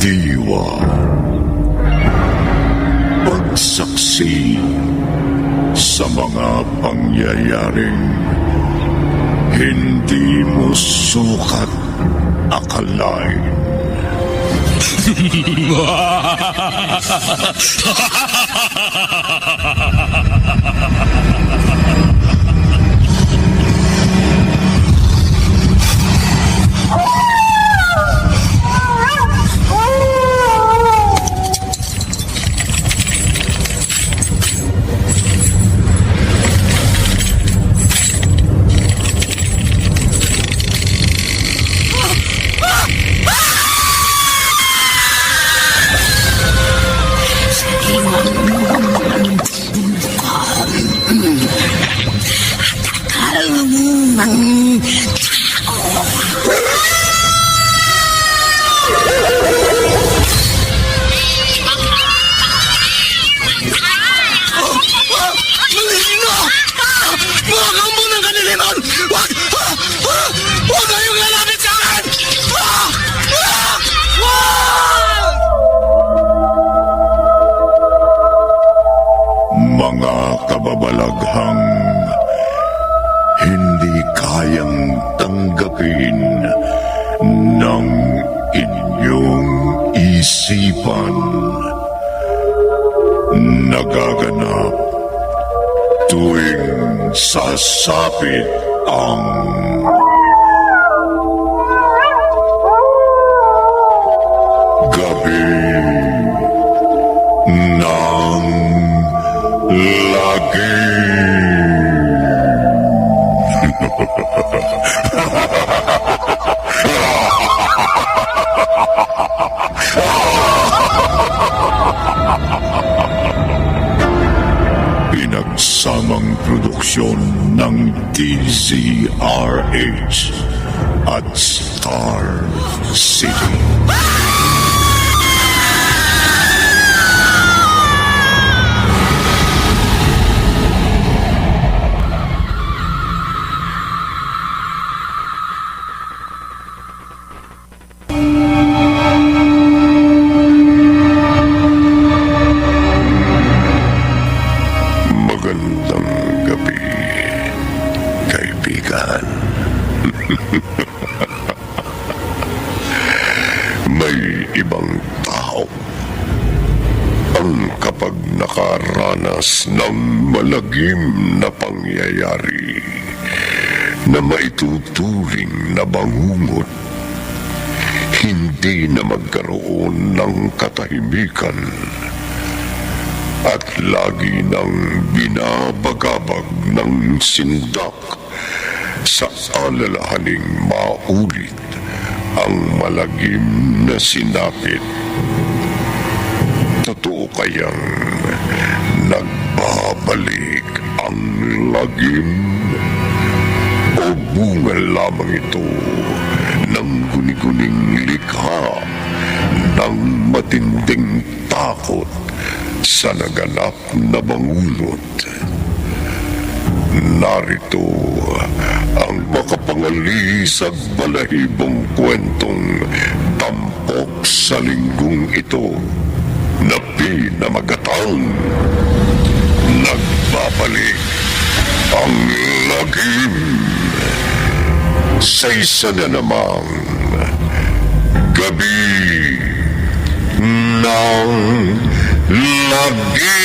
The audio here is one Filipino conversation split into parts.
Diwa. Pagsaksi sa mga pangyayaring hindi mo sukat akalain. Mga kababalaghang hindi kayang tanggapin ng inyong isipan. Nagaganap tuwing sasapit ang gabi ng lagi. Pinagsamang produksyon ng DZRH at Star City. Magandang gabi, kaibigan. May ibang tao ang kapag nakaranas ng malagim na pangyayari na maituturing na bangungot, hindi na magkaroon ng katahimikan at lagi nang binabagabag ng sindak sa alalahaning maulit ang malagim na sinapit. Totoo kayang nagbabalik ang lagim o bunga lamang ito ng guni-guning likha ng matinding takot sa naganap na bangungot? Narito ang makapangalisag balahibong kwentong tampok sa linggong ito na pinamagatang Nagbabalik ang lagim sa isa na namang gabi ng lagi.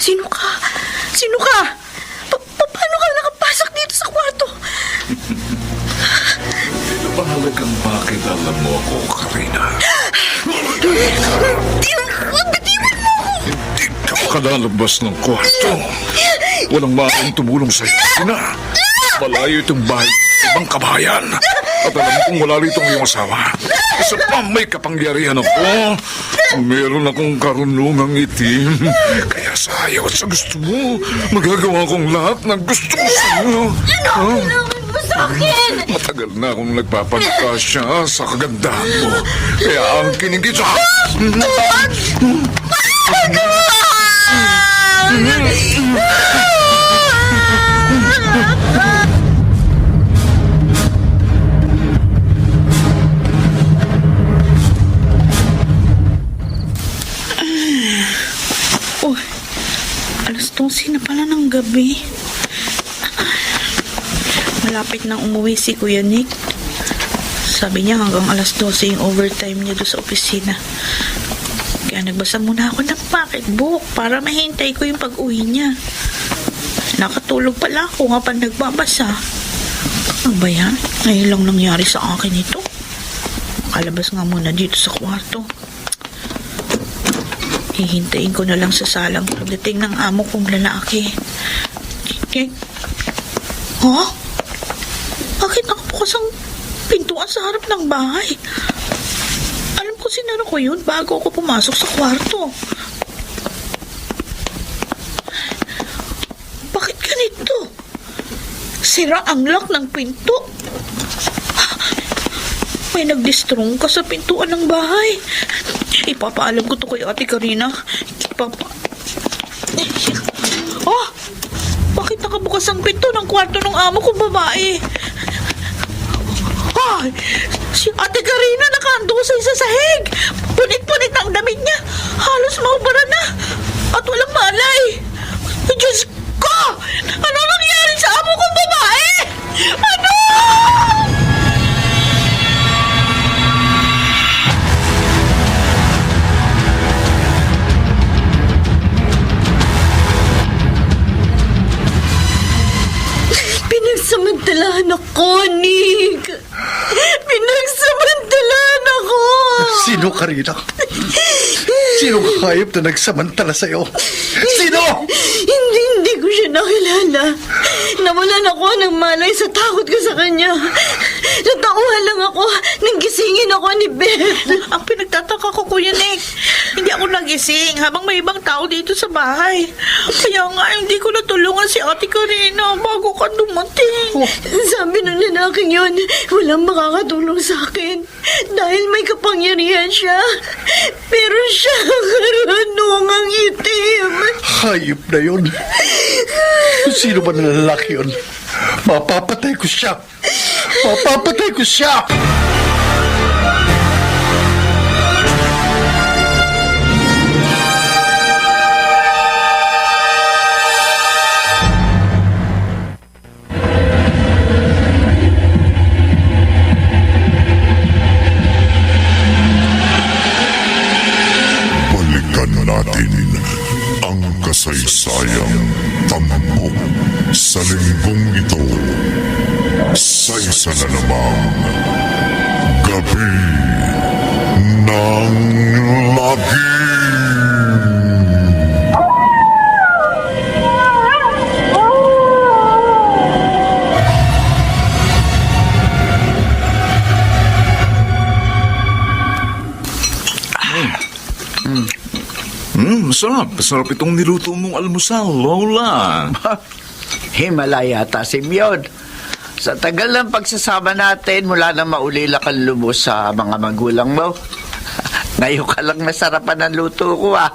Sino ka? Sino ka? Paano ka nakapasok dito sa kwarto? Ano ba halagang bakit alam mo ako, Karina? Bitiwan mo ako! Hindi ka makalabas ng kwarto. Walang maaaring tumulong sa'yo, Karina. Malayo itong bahay, ibang kabahayan. At alam kong wala rito ang iyong asawa. Isa pa may kapangyarihan ako. Meron akong karunungang itim. Kaya sa ayaw at sa gusto mo, magagawa kong lahat ng gusto ko sa'yo. Kailangan mo sa akin! Matagal na akong nagpapagkasya sa kagandahan mo. Kaya ang kinigit sa... Oh, alas 12 na pala ng gabi. Malapit nang umuwi si Kuya Nick. Sabi niya hanggang alas 12 yung overtime niya doon sa opisina. Kaya nagbasa muna ako ng pocketbook para mahintay ko yung pag-uwi niya. Nakatulog pala ako habang nagbabasa. Ano ba yan? Ngayon lang nangyari sa akin ito. Makalabas nga muna dito sa kwarto. Hihintayin ko na lang sa salang pagdating ng amo kong lalaki. Huh? Bakit nakabukas ang pintuan sa harap ng bahay? Alam ko sinara ko yun bago ako pumasok sa kwarto. Bakit ganito? Sira ang lock ng pinto. May nagdistrong ka sa pintuan ng bahay. Ipapaalam ko to kay Ate Karina. Oh! Bakit nakabukas ang pinto ng kwarto ng amo kong babae? Ay! Si Ate Karina nakahandusay sa sahig! Punit-punit ang damit niya! Halos maubara na! At walang malay! Diyos ko! Ano nangyari sa amo kong babae? Ano? Pinagsamantalahan ako, Nick. Pinagsamantalahan ako. Sino, Karina? Sino hayop na nagsamantala sa'yo? Sino? Hindi ko siya nakilala. Nawalan ako ng malay sa takot ko sa kanya. Natauhan lang ako nang gisingin ako ni Beth. Ang pinagtataka ko, Kuya Nick, hindi ako nagising habang may ibang tao dito sa bahay. Kaya nga hindi ko natulungan si Ate Karina bago ka dumating. Sabi ng lalaking yun, walang makakatulong sa akin dahil may kapangyarihan siya. Pero siya karunungang itim. Hayop na yun. Sino ba na lalaki yun? Mapapatay ko siya. Mapapatay ko siya! Balikan natin ang kasaysayang tampok sa linggong ito sa isa na namang gabi ng lagi. Masarap. Masarap itong niluto mong almusal, Lola. Himalaya yata, Simeon. Sa tagal ng pagsasama natin, mula na maulila kang lubos sa mga magulang mo. Ngayon ka lang nasarapan ng luto ko, ah.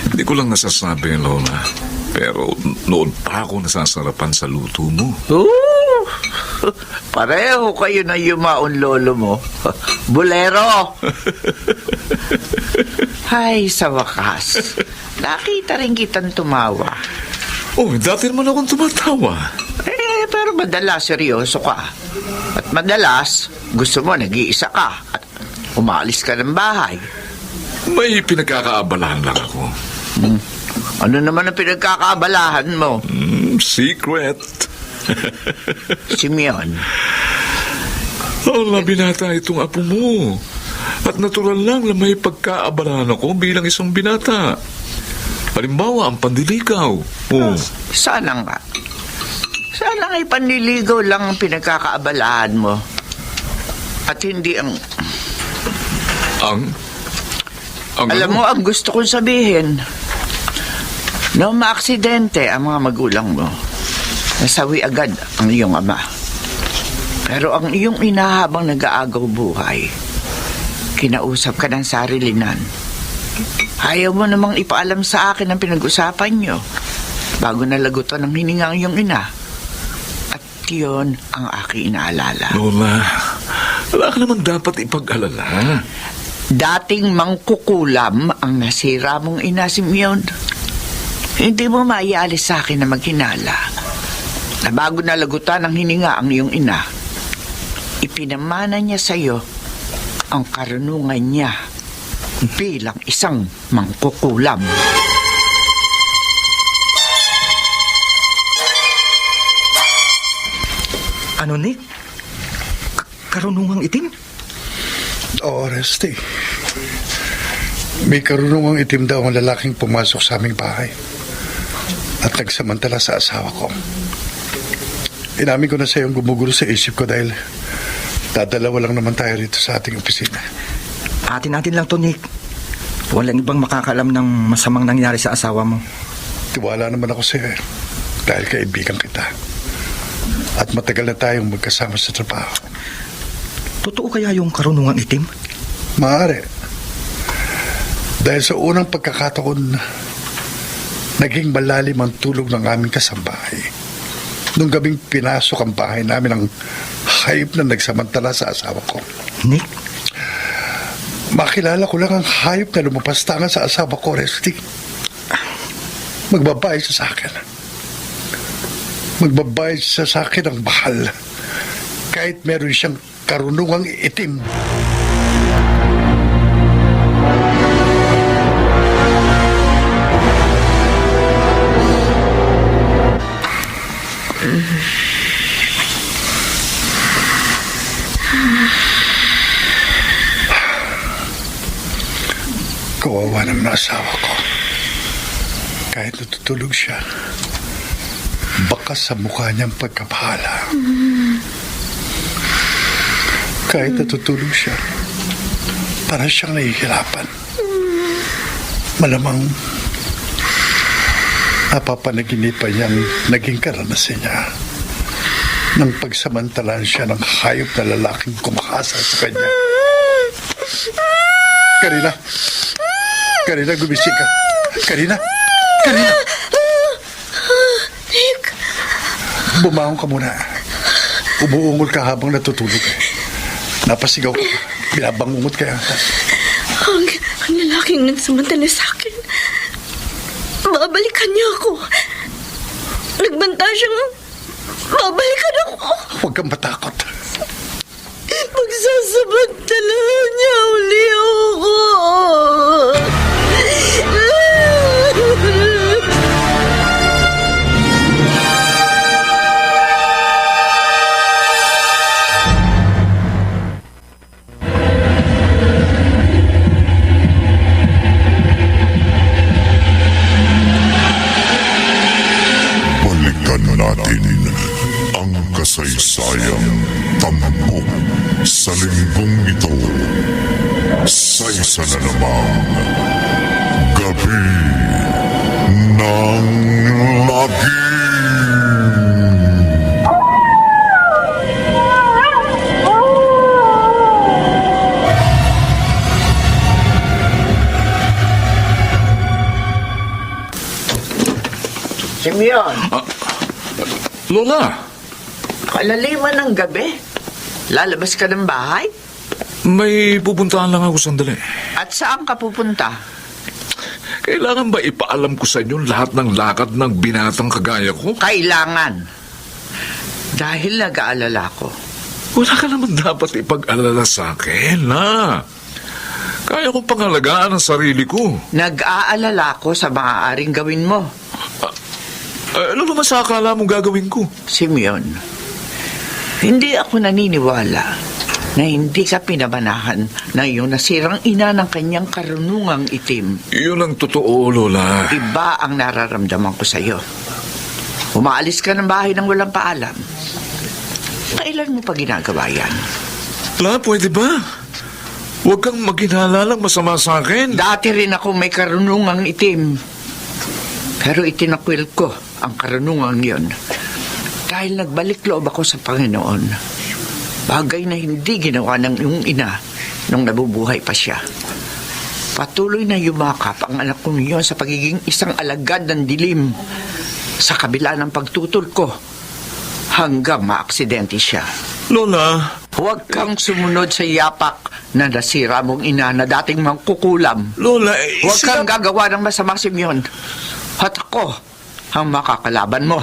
Hindi ko lang nasasabi, Lola. Pero noon pa ako nasasarapan sa luto mo. Ooh, pareho kayo na yumaon lolo mo. Bulero! Ay, sa wakas. Nakita rin kitang tumawa. Oh, dati naman akong tumatawa. Pero madalas seryoso ka. At madalas, gusto mo nag-iisa ka. At umalis ka ng bahay. May pinagkakaabalahan lang ako. Ano naman ang pinagkakaabalahan mo? Secret. Simeon. Lola, binata itong apo mo. At natural lang na may pagkaabalahan ako bilang isang binata. Halimbawa, ang pandiligaw. Oh. Sana nga. Sana nga'y panliligaw lang ang pinagkakaabalahan mo. At hindi ang... Alam mo, ang gusto kong sabihin, noong maaksidente ang mga magulang mo, nasawi agad ang iyong ama. Pero ang iyong ina habang nag-aagaw buhay, kinausap ka ng sarilinan. Ayaw mo namang ipaalam sa akin ang pinag-usapan nyo bago nalagutan ng hininga ang iyong ina. At yun ang aking inaalala. Lola, wala ka naman dapat ipag-alala. Dating mangkukulam ang nasira mong ina, Simeon. Hindi mo maialis sa akin na maghinala na bago nalagutan ng hininga ang iyong ina, ipinamana niya sa iyo ang karunungan niya bilang isang mangkukulam. Ano, Nick? Karunungang itim? Oo, Rusty. May karunungang itim daw ang lalaking pumasok sa aming bahay at nagsamantala sa asawa ko. Inamin ko na sa iyong gumugulo sa isip ko dahil dadalawa lang naman tayo rito sa ating opisina. Atin-atin lang to, Nick. Walang ibang makakalam ng masamang nangyari sa asawa mo. Tiwala naman ako sa iyo dahil kaibigan kita. At matagal na tayong magkasama sa trabaho. Totoo kaya yung karunungang itim? Maaari. Dahil sa unang pagkakataon, naging malalim ang tulog ng aming kasambahay. Nung gabing pinasok ang bahay namin ng hayop na nagsamantala sa asawa ko. Nick? Makilala ko lang ang hayop na lumapastangan sa asawa ko, Rusty. Magbabayad siya sa akin. Magbabayad siya sa akin ng mahal. Kahit meron siyang karunungang itim. Kawawa naman ang asawa ko. Kahit natutulog siya, bakas sa mukha niyang pagkabahala. Kahit natutulog siya, para siyang nahihirapan. Malamang napapanaginipan niyang naging karanasan niya nang pagsamantalaan siya ng hayop na lalaking kumakasa sa kanya. Karina, gumising ka. Karina! Nick! Bumangon ka muna. Umuungol ka habang natutulog. Napasigaw ka. Binabangungot ka yata. Ang lalaking nagsamantala sa akin. Babalikan niya ako. Nagbanta siyang babalikan ako. Huwag kang matakot. Pagsasamantalahan niya uli ako. Balikan natin ang kasaysayang tampok sa linggong ito. Sa isa na namang gabi ng lagi. Simeon, Lola, kalaliman ng gabi. Lalabas ka ng bahay? may pupuntahan lang ako sandali. At saan ka pupunta? Kailangan ba ipaalam ko sa inyo lahat ng lakad ng binatang kagaya ko? Kailangan. Dahil nag-aalala ko. Wala ka naman dapat ipag-alala sa akin, ha? Kaya kong pangalagaan ang sarili ko. Nag-aalala ko sa maaaring gawin mo. Ano naman sa akala mong gagawin ko? Simeon, hindi ako naniniwala na hindi ka pinabanahan na iyong nasirang ina ng kanyang karunungang itim. Yun ang totoo, Lola. Iba ang nararamdaman ko sa iyo. Umaalis ka ng bahay nang walang paalam. Kailan mo pa ginagawa yan? La, pwede ba? Huwag kang maghinalang masama sa akin. Dati rin ako may karunungang itim. Pero itinakwil ko ang karunungang yon. Dahil nagbalik loob ako sa Panginoon. Bagay na hindi ginawa ng iyong ina nung nabubuhay pa siya. Patuloy na yumakap ang anak kong iyon sa pagiging isang alagad ng dilim sa kabila ng pagtutol ko hanggang maaksidente siya. Lola, Huwag kang sumunod sa yapak na nasira mong ina na dating mangkukulam. Lola, Huwag kang gagawa ng masama, Simeon. At ako ang makakalaban mo.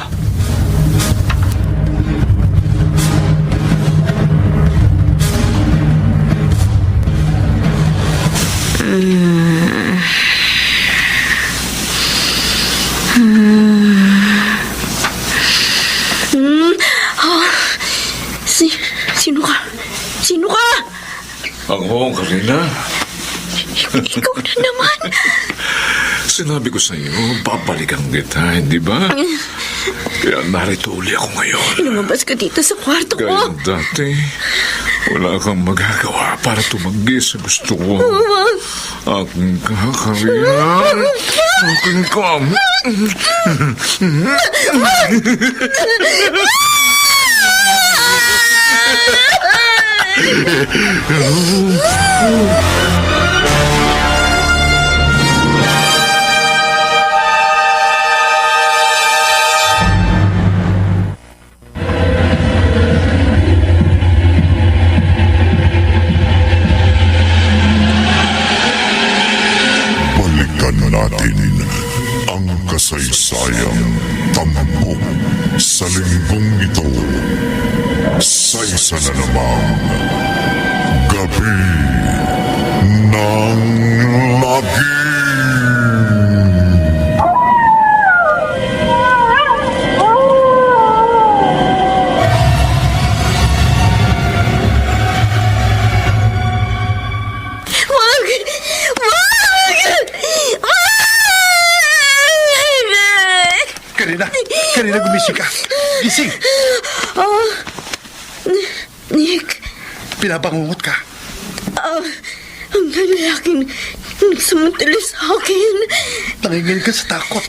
Sino ka? Sino ka? Ako, Karina. Ikaw na naman. Sinabi ko sa iyo, babalikan kita, hindi ba? Kaya narito uli ako ngayon. Lumabas ka dito sa kwarto ko. Kaya dati, wala kang magagawa para tumanggi sa gusto ko. Aking ka, Karina. Aking ka. Balikan natin ang kasaysayang tampok sa linggong ito sa isa na namang gabi ng lagi. Wag! Karina, gumising ka. Gising. Nick, Pinabangungot ka. ang lalaking nagsamantala sa akin. Nangingin ka sa takot.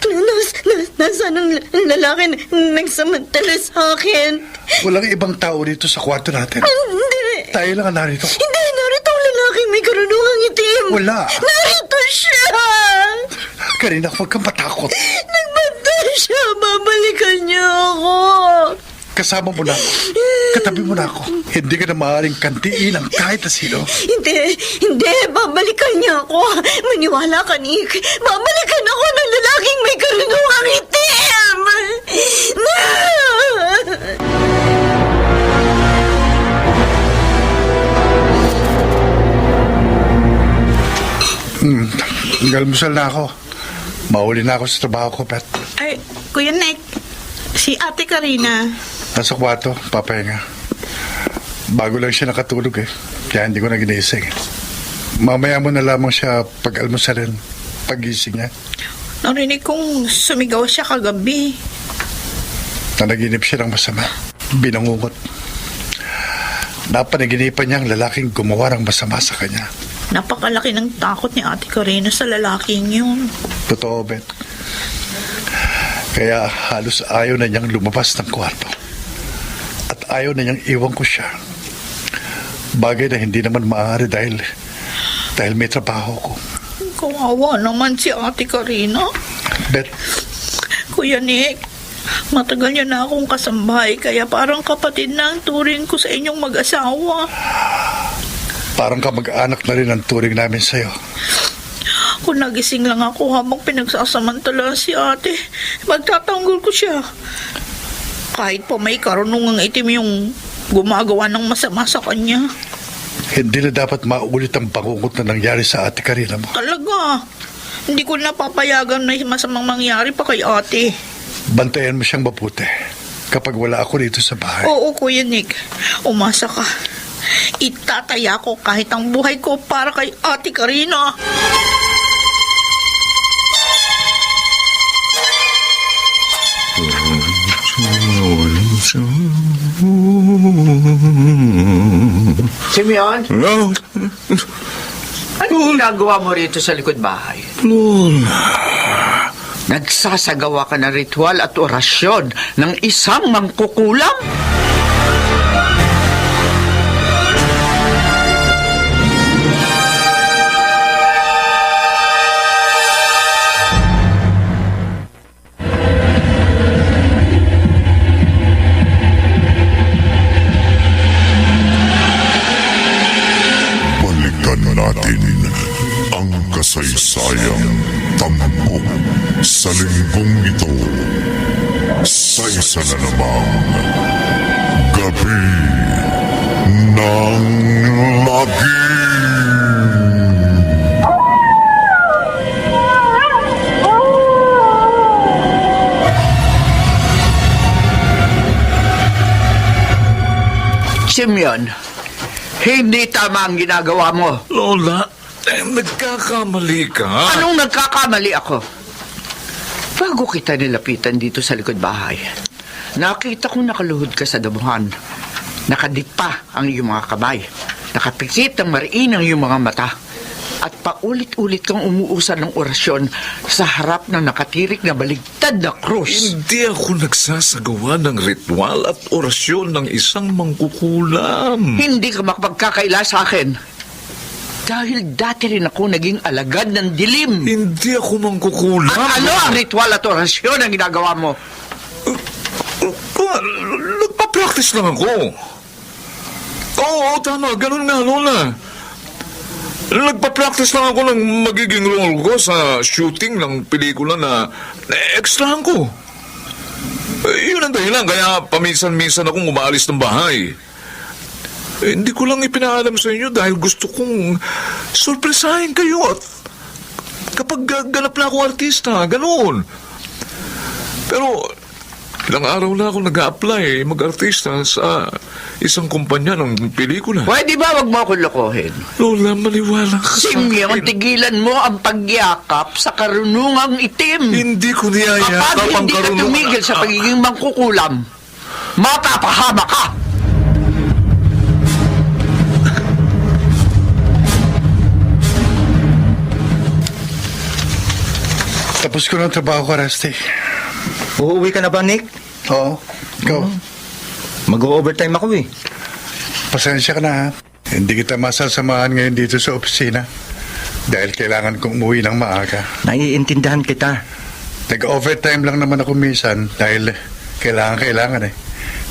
Nasaan ang lalaki nagsamantala sa akin? Walang ibang tao dito sa kwarto natin. Hindi. Tayo lang ang narito. Hindi, narito ang lalaking may karunungang itim. Wala. Narito siya. Karina, huwag kang matakot. Nagbanta siya. Babalikan niya ako. Kasama mo na ako. Katabi mo na ako. Hindi ka na maaaring kantiin ang kahit na sino. Hindi. Babalikan niya ako. Maniwala ka, Nick. Babalikan ako ng lalaking may karunungang itim. Galmusal na ako. Mauli na ako sa trabaho ko, Pet. Ay, Kuya Nick, si Ate Karina. Nasa kwarto, papahinga. Bago lang siya nakatulog eh. Kaya hindi ko na ginising. Mamaya mo na lamang siya pag-almusalin. Pag-gising niya. Narinig kong sumigaw siya kagabi. Nanaginip siya ng masama. Binangungot. Napanaginipan niya ang lalaking gumawa ng masama sa kanya. Napakalaki ng takot ni Ate Karina sa lalaking yun. Totoo, Bet. Kaya halos ayaw na niyang lumabas ng kwarto. At ayaw na niyang iwan ko siya. Bagay na hindi naman maaari dahil may trabaho ko. Kawawa naman si Ate Karina. Bet, Kuya Nick, matagal niya na akong kasambahay kaya parang kapatid na ang turing ko sa inyong mag-asawa. parang kamag-anak na rin ang turing namin sa'yo. Kung nagising lang ako habang pinagsasamantala si ate, magtatanggol ko siya. Kahit pa may karunungang itim yung gumagawa ng masama sa kanya. Hindi na dapat maulit ang pangungot na nangyari sa ate Karina mo. Talaga, hindi ko napapayagan na masamang mangyari pa kay ate. Bantayan mo siyang mabuti kapag wala ako dito sa bahay. Oo, Kuya Nick, umasa ka. Itataya ko kahit ang buhay ko para kay Ate Karina. Simeon, No, anong ginagawa mo rito sa likod bahay? Lola. Nagsasagawa ka ng ritual at orasyon ng isang mangkukulam? Balikan natin ang kasaysayang tampok sa linggong ito sa isa na namang gabi ng lagi. Simeon, hindi tama ang ginagawa mo. Lola, nagkakamali ka. Anong nagkakamali ako? Bago kita nilapitan dito sa likod bahay, nakita kong nakaluhod ka sa damuhan. Nakadikpa ang iyong mga kamay. Nakapikit ang mariin ang iyong mga mata. At paulit-ulit kang umuusad ng orasyon sa harap ng nakatirik na baligtad na krus. Hindi ako nagsasagawa ng ritual at orasyon ng isang mangkukulam. Hindi ka makapagkakaila sa akin. Dahil dati rin ako naging alagad ng dilim. Hindi ako mangkukulam. At ano ang ritual at orasyon ang ginagawa mo? Nagpa-practice lang ako. Oo, tama. Ganun nga, Lola. Nagpa-practice lang ako ng magiging role ko sa shooting ng pelikula na extrahan ko. Yun ang dahilan, kaya paminsan-minsan akong umaalis ng bahay. Hindi ko lang ipinaalam sa inyo dahil gusto kong sorpresahin kayo at kapag ganap na ako artista, ganoon. Pero ilang araw na ako nag-a-apply mag-artista sa isang kumpanya ng pelikula. Pwede ba wag mo akong lokohin? Lola, maniwala ka sa Simeon, akin. tigilan mo ang pagyakap sa karunungang itim. Hindi ko niyayakap Kapag ang hindi ka karunungan. tumigil sa pagiging mangkukulam, mapapahama ka! Tapos ko ng trabaho ko, Rusty. Uuwi ka na ba, Nick? Oo, ikaw. Mag-overtime ako eh. Pasensya ka na, ha? Hindi kita masasamahan ngayon dito sa opisina dahil kailangan kong umuwi ng maaga. Naiintindihan kita. Nag-overtime lang naman ako minsan dahil kailangan eh.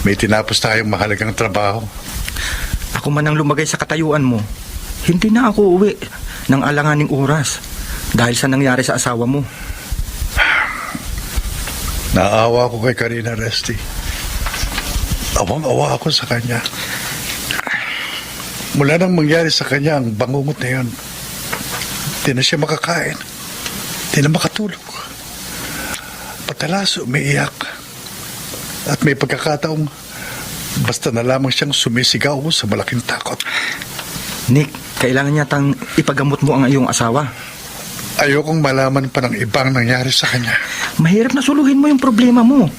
May tinapos tayong mahalagang trabaho. Ako man ang lumagay sa katayuan mo. Hindi na ako uwi ng alanganing oras dahil sa nangyari sa asawa mo. Naawa ako kay Karina, Rusty. Awang-awa ako sa kanya. Mula nang mangyari sa kanya ang bangungot na yun, di na siya makakain. Di na makatulog. Patalas umiiyak. At may pagkakataong basta na lamang siyang sumisigaw sa malaking takot. Nick, kailangan yatang ipagamot mo ang iyong asawa. Ayokong malaman pa ng ibang nangyari sa kanya. Mahirap na suluhin mo yung problema mo.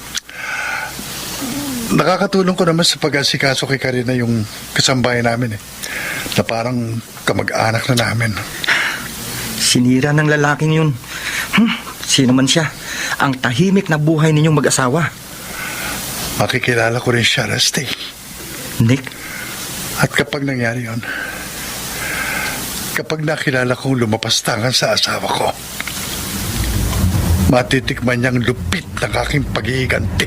Nakakatulong ko naman sa pag-asikaso kay Karina yung kasambahay namin eh. Na parang kamag-anak na namin. Sinira ng lalaking yun. Sino man siya? Ang tahimik na buhay ninyong mag-asawa. Makikilala ko rin siya, Rusty. Nick, At kapag nangyari yun, kapag nakilala kong lumapastangan sa asawa ko, matitikman niyang lupit ng aking pag-iiganti.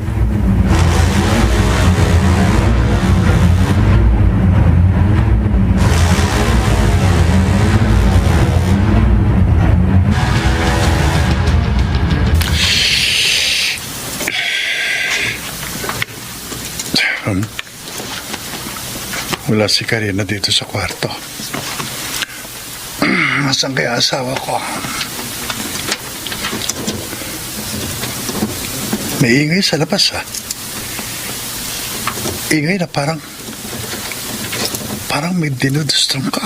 Wala si Karina dito sa kwarto. Nasaan kaya asawa ko? May ingay sa labas, ha? Ingay na parang may dinudustrom ka.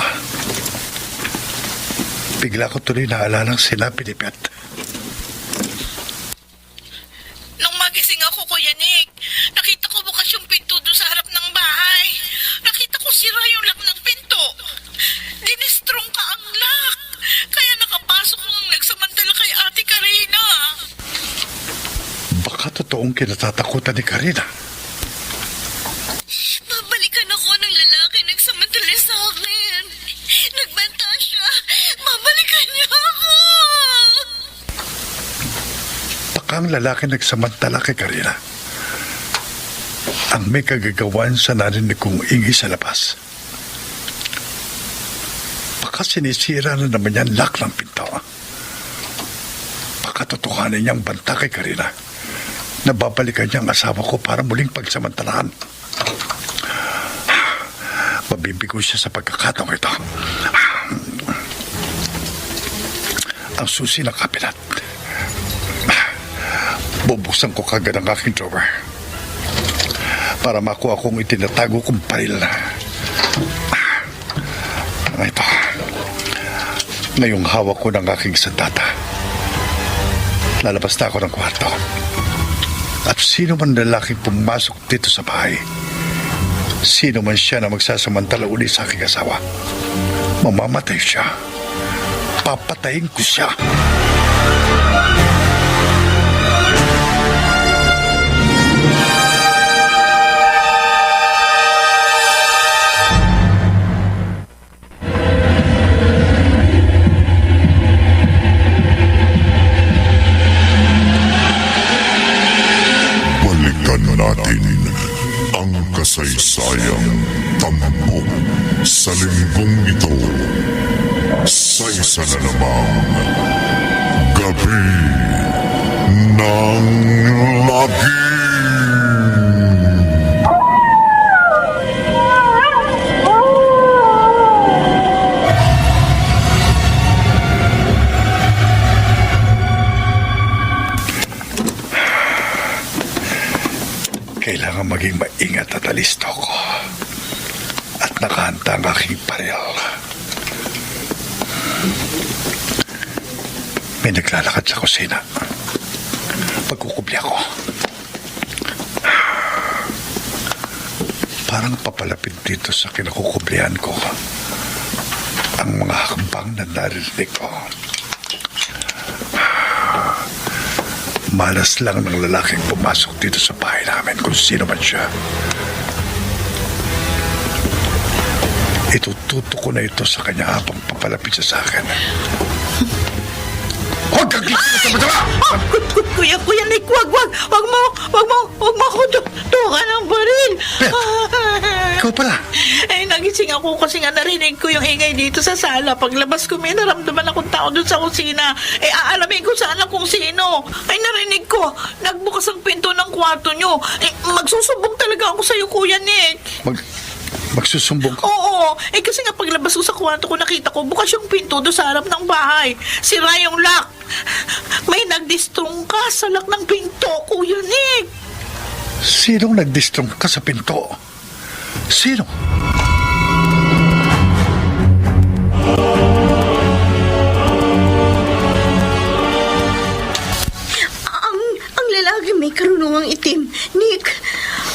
Bigla ko tuloy naalalang sinabi ni Pet. Nung magising ako, Kuya Nick, nakita ko bukas yung kinatatakutan ni Karina. Babalikan ako ng lalaki nagsamantala sa akin. Nagbanta siya. Babalikan niya ako. Baka ang lalaki nagsamantala kay Karina ang may kagagawan sa narinig kong ingay sa labas. Baka sinisira na naman yan lock ng pinto. Baka totohanin niyang banta kay Karina na babalikan niya ang asawa ko para muling pagsamantalahan. Mabibigo siya sa pagkakataong ito. Ang susi ng kabinet. Bubuksan ko kagad ang aking drawer para makuha kong itinatago kong baril. Ito. Ngayong hawak ko ng aking sandata. Lalabas na ako ng kwarto. At sino man lalaking pumasok dito sa bahay, sino man siya na magsasamantala uli sa aking asawa, mamamatay siya. Papatayin ko siya. Balikan natin ang kasaysayang tampok sa linggong ito sa isa na namang gabi ng lagi. Kailangan maging maingat at alisto ko. At nakahanda ang aking baril. May naglalakad sa kusina. Pagkukubli ako. Parang papalapit dito sa kinakukublihan ko ang mga hakbang na narinig ko. Malas lang ng lalaking pumasok dito sa bahay namin kung sino man siya. Itututo ko na ito sa kanya habang papalapit siya sa akin. Huwag kang kikita sa matama! Kuya Nick, wag mo ako tukan ng baril. Bet, ikaw pala. Nagising ako kasi nga narinig ko yung ingay dito sa sala. Paglabas ko, may naramdaman akong tao doon sa kusina. Aalamin ko saan kung sino. Narinig ko, nagbukas ang pinto ng kwarto nyo. Magsusumbong talaga ako sa'yo, Kuya Nick. Magsusumbong ko? Oo, kasi nga paglabas ko sa kwarto ko, nakita ko bukas yung pinto doon sa harap ng bahay. Sira yung lock. May nagdistrong ka sa lock ng pinto, Kuya Nick. Sinong nagdistrong ka sa pinto? Sino? Ang lalaki may karunungang itim. Nick,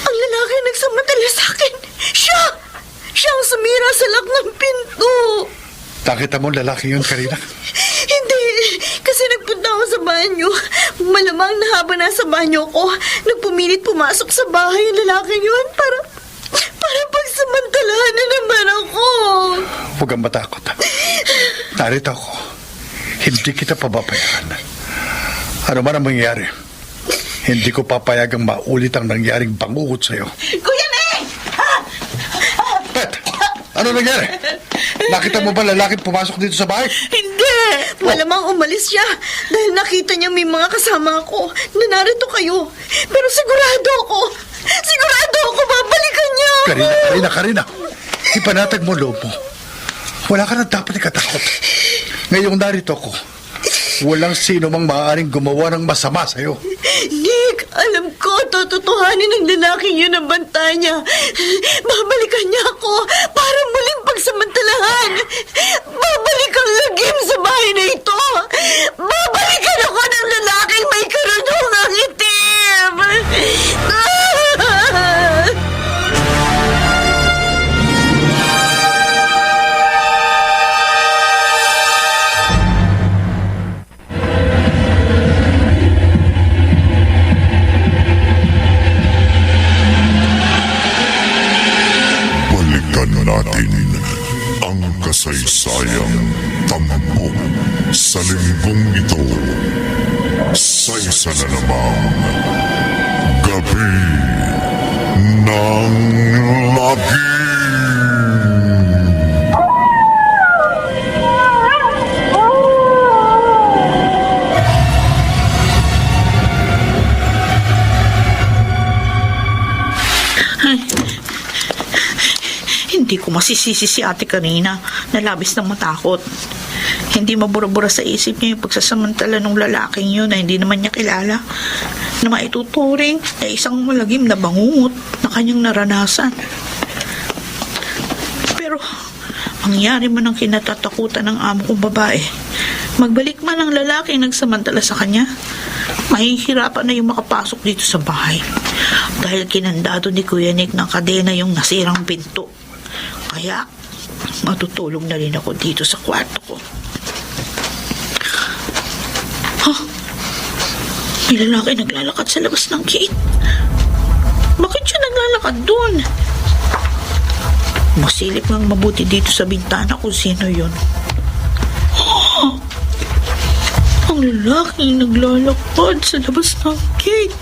ang lalaki nagsamantala sa akin. Siya ang sumira sa lock ng pinto. Nakita mo lalaki yun, Karina? Hindi, kasi nagpunta ako sa banyo. Malamang na habang nasa banyo ko, nagpumilit pumasok sa bahay ang lalaking yun para pagsamantalahan na naman ako. Huwag kang matakot. Narito ako. Hindi kita pababayaan. Ano man ang mangyayari, hindi ko papayagang maulit ang nangyaring bangugot sa'yo. Kuya Nick! Pet! Ano nangyari? Nakita mo ba lalaking pumasok dito sa bahay? Hindi! Malamang umalis siya dahil nakita niya may mga kasama ako na narito kayo. Pero sigurado ako babalikan niya ako. Karina. Ipanatag mo loob mo. Wala ka na dapat ikatakot. Ngayong narito ko, walang sino mang maaaring gumawa ng masama sa'yo. Nick, alam ko, tototohanin ng lalaking yun ang banta niya. Babalikan niya ako para muling pagsamantalahan. Babalikan lagim sa bahay na ito. Babalikan ako ng lalaking may karunungang itim. kasaysayang tampok sa linggong ito sa isa na namang gabi ng lagi. Hindi ko masisisi si ate kanina na labis ng matakot. Hindi mabura-bura sa isip niya yung pagsasamantala ng lalaking yun na hindi naman niya kilala, na maituturing ay isang malagim na bangungot na kanyang naranasan. Pero mangyari man ang kinatatakutan ng amo kong babae, magbalik man ang lalaking nagsamantala sa kanya, mahihirapan na yung makapasok dito sa bahay dahil kinandado ni Kuya Nick ng kadena yung nasirang pinto. Kaya matutulog na rin ako dito sa kwarto ko. May lalaki naglalakad sa labas ng gate. Bakit siya naglalakad doon? Masilip ngang mabuti dito sa bintana kung sino yun. Ang lalaki naglalakad sa labas ng gate.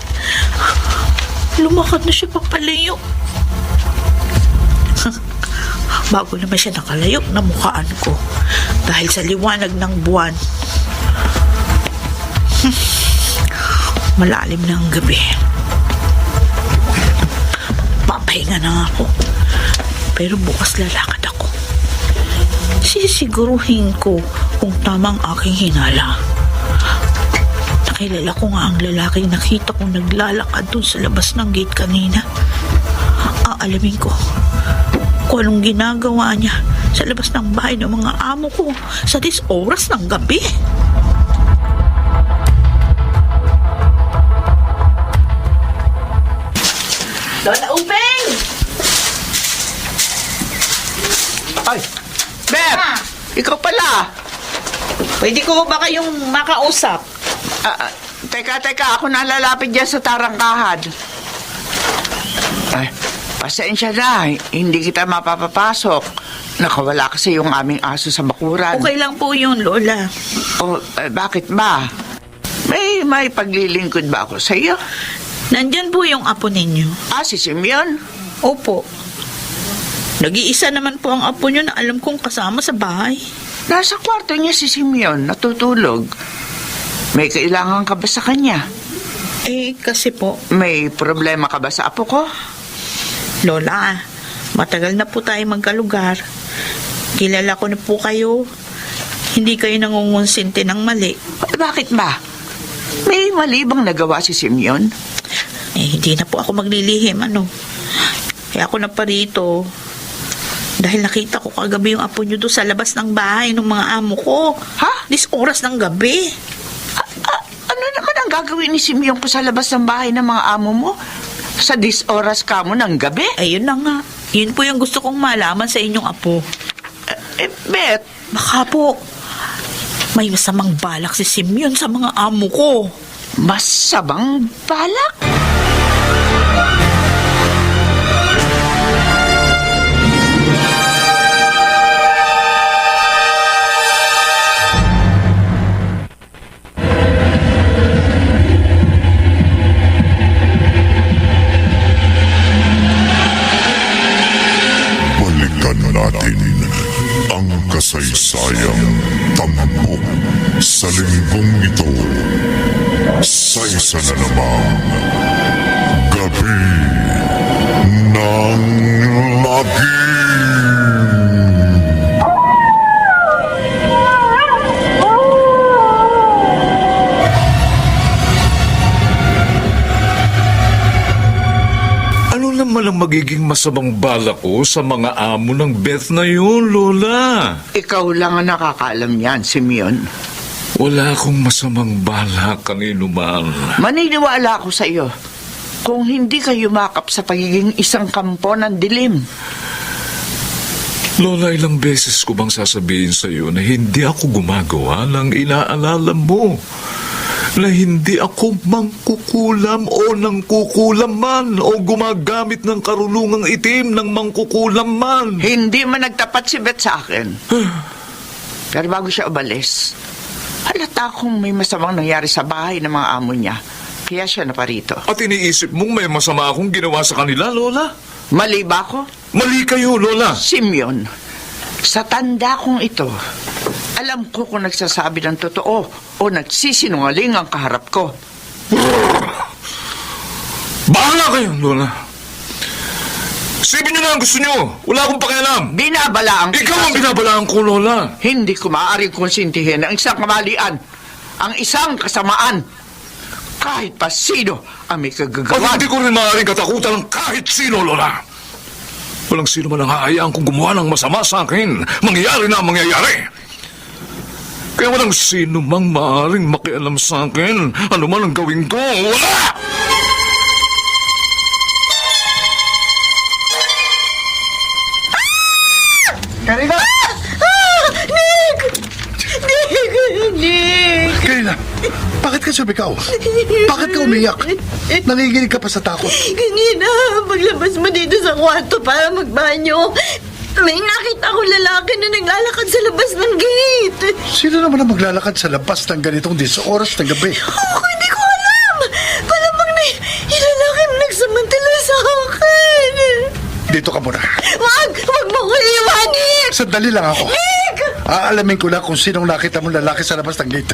Lumakad na siya papalayo. Bago naman siya nakalayo na mukhaan ko dahil sa liwanag ng buwan. Malalim na ang gabi. Papahinga na ako. Pero bukas lalakad ako. Sisiguruhin ko kung tamang aking hinala. Nakilala ko nga ang lalaking nakita kong naglalakad dun sa labas ng gate kanina. Aalamin ko kung anong ginagawa niya sa labas ng bahay ng mga amo ko sa 10 oras ng gabi. Lola Upeng! Ay, Beb! Ikaw pala! Pwede ko ba kayong makausap? Teka, ako nalalapit dyan sa tarangkahan. Ay, pasensya na, hindi kita mapapapasok. Nakawala kasi yung aming aso sa bakuran. Okay lang po yun, Lola. Bakit ba? May paglilingkod ba ako sa iyo? Nandyan po yung apo ninyo. Si Simeon? Opo. Nag-iisa naman po ang apo nyo na alam kong kasama sa bahay. Nasa kwarto niya si Simeon, natutulog. May kailangan ka ba sa kanya? Kasi po, May problema ka ba sa apo ko? Lola, matagal na po tayo magkalugar. Kilala ko na po kayo. Hindi kayo nangungonsinti ng mali. Bakit ba? May mali bang nagawa si Simeon? Hindi na po ako maglilihim, Kaya ako na pa rito. Dahil nakita ko kagabi yung apo nyo doon sa labas ng bahay ng mga amo ko. Ha? 10 oras ng gabi. Ano naman ang gagawin ni Simeon ko sa labas ng bahay ng mga amo mo? Sa 10 oras ka mo ng gabi? Ayun na nga. Yun po yung gusto kong malaman sa inyong apo. Bet, Baka po, may masamang balak si Simeon sa mga amo ko. masamang balak? Balikan natin ang kasaysayang tampok sa linggong ito sa isa na namang gabi ng lagi. Ano naman ang magiging masamang balak ko sa mga amo ng Beth na yun, Lola? Ikaw lang ang nakakaalam yan, Simeon. Wala akong masamang balak kanino man. Maniniwala ako sa iyo kung hindi ka yumakap sa pagiging isang kampo ng dilim. Lola, ilang beses ko bang sasabihin sa iyo na hindi ako gumagawa ng inaalala mo? na hindi ako mangkukulam o nangkukulam man o gumagamit ng karunungang itim ng mangkukulam man. Hindi man nagtapat si Beth sa akin. Pero bago siya umalis, halata akong may masamang nangyari sa bahay ng mga amo niya. Kaya siya naparito. At iniisip mong may masama akong ginawa sa kanila, Lola? Mali ba ako? Mali kayo, Lola. Simeon, sa tanda kong ito, alam ko kung nagsasabi ng totoo o nagsisinungaling ang kaharap ko. Bahala kayo, Lola. Sabihin niyo na ang gusto niyo. Wala akong pakialam. Binabalaan kita. Ikaw ang binabalaan ko, Lola. Hindi ko maaaring konsintihin ang isang kamalian, ang isang kasamaan. Kahit pa sino ang may At kagagawa. hindi ko rin maaaring katakutan ng kahit sino, Lola. Walang sino man ang haayaan kong gumawa ng masama sa akin. Mangyayari na ang mangyayari. Kaya walang sino mang maaaring makialam sa akin. Ano man ang gawin ko, wala! Karina! Nick! Nick! Karina, bakit ka sumigaw? Bakit ka umiyak? Nanginginig ka pa sa takot. Kanina, paglabas mo dito sa kwarto para magbanyo, may nakita ko lalaki na naglalakad sa labas ng gate. Sino naman ang maglalakad sa labas ng ganitong oras ng gabi? Oh, hindi ko alam. Palamang na yung lalaki na nagsamantala sa akin. Dito ka muna. Wag mo ko iwanin. Sandali lang ako. Nick! Aalamin ko lang kung sinong nakita mong lalaki sa labas ng gate.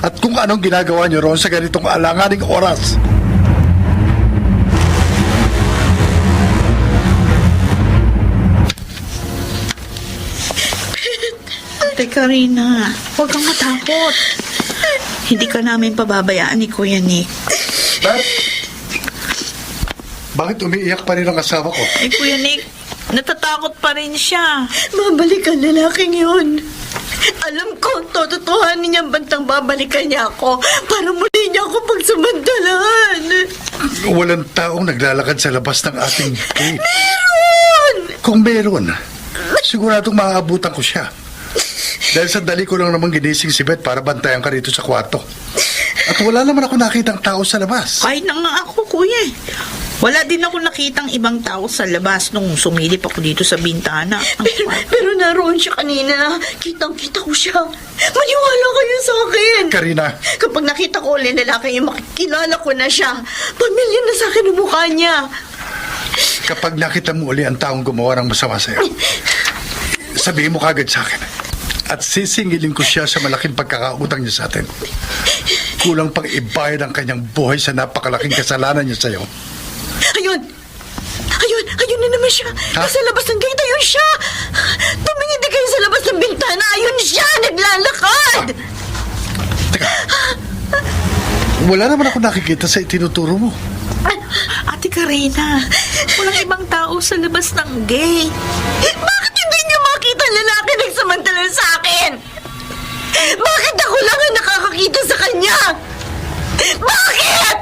At kung anong ginagawa niyo roon sa ganitong alanganing oras. Ate Karina, huwag kang matakot. Hindi ka namin pababayaan ni Kuya Nick. Bakit umiiyak pa rin ang asawa ko? Eh, Kuya Nick, natatakot pa rin siya. Babalik ang lalaking yun. Alam ko, tototohanin niyang bantang babalikan niya ako para muli niya ako pagsamantalahan. Walang taong naglalakad sa labas ng ating gate. Meron! Kung meron, siguradong maaabutan ko siya. Dahil sandali ko lang naman ginising si Beth para bantayan ka rito sa kwarto. At wala naman ako nakitang tao sa labas. Kahit na nga ako, Kuya. Wala din ako nakitang ibang tao sa labas nung sumilip ako dito sa bintana. Pero naroon siya kanina. Kitang-kita ko siya. Maniwala kayo sa akin. Karina, Kapag nakita ko ulit lalaki yung makikilala ko na siya. Pamilya na sa akin ang mukha niya. kapag nakita mo uli ang taong gumawa ng masama sa'yo, sabihin mo kagad sa akin. At sisingilin ko siya sa malaking pagkakautang niya sa atin. Kulang pang ibayad ang kanyang buhay sa napakalaking kasalanan niya sa'yo. Ayun! Ayun na naman siya. Ha? Nasa labas ng gate, ayun siya. Tumingin din kayo sa labas ng bintana. Ayun siya, naglalakad. Teka, wala naman ako nakikita sa itinuturo mo. Ate Karina, walang ibang tao sa labas ng gate. Bakit hindi niyo makita ang lalaki nagsamantala sa akin? Bakit ako lang ang nakakakita sa kanya? Bakit?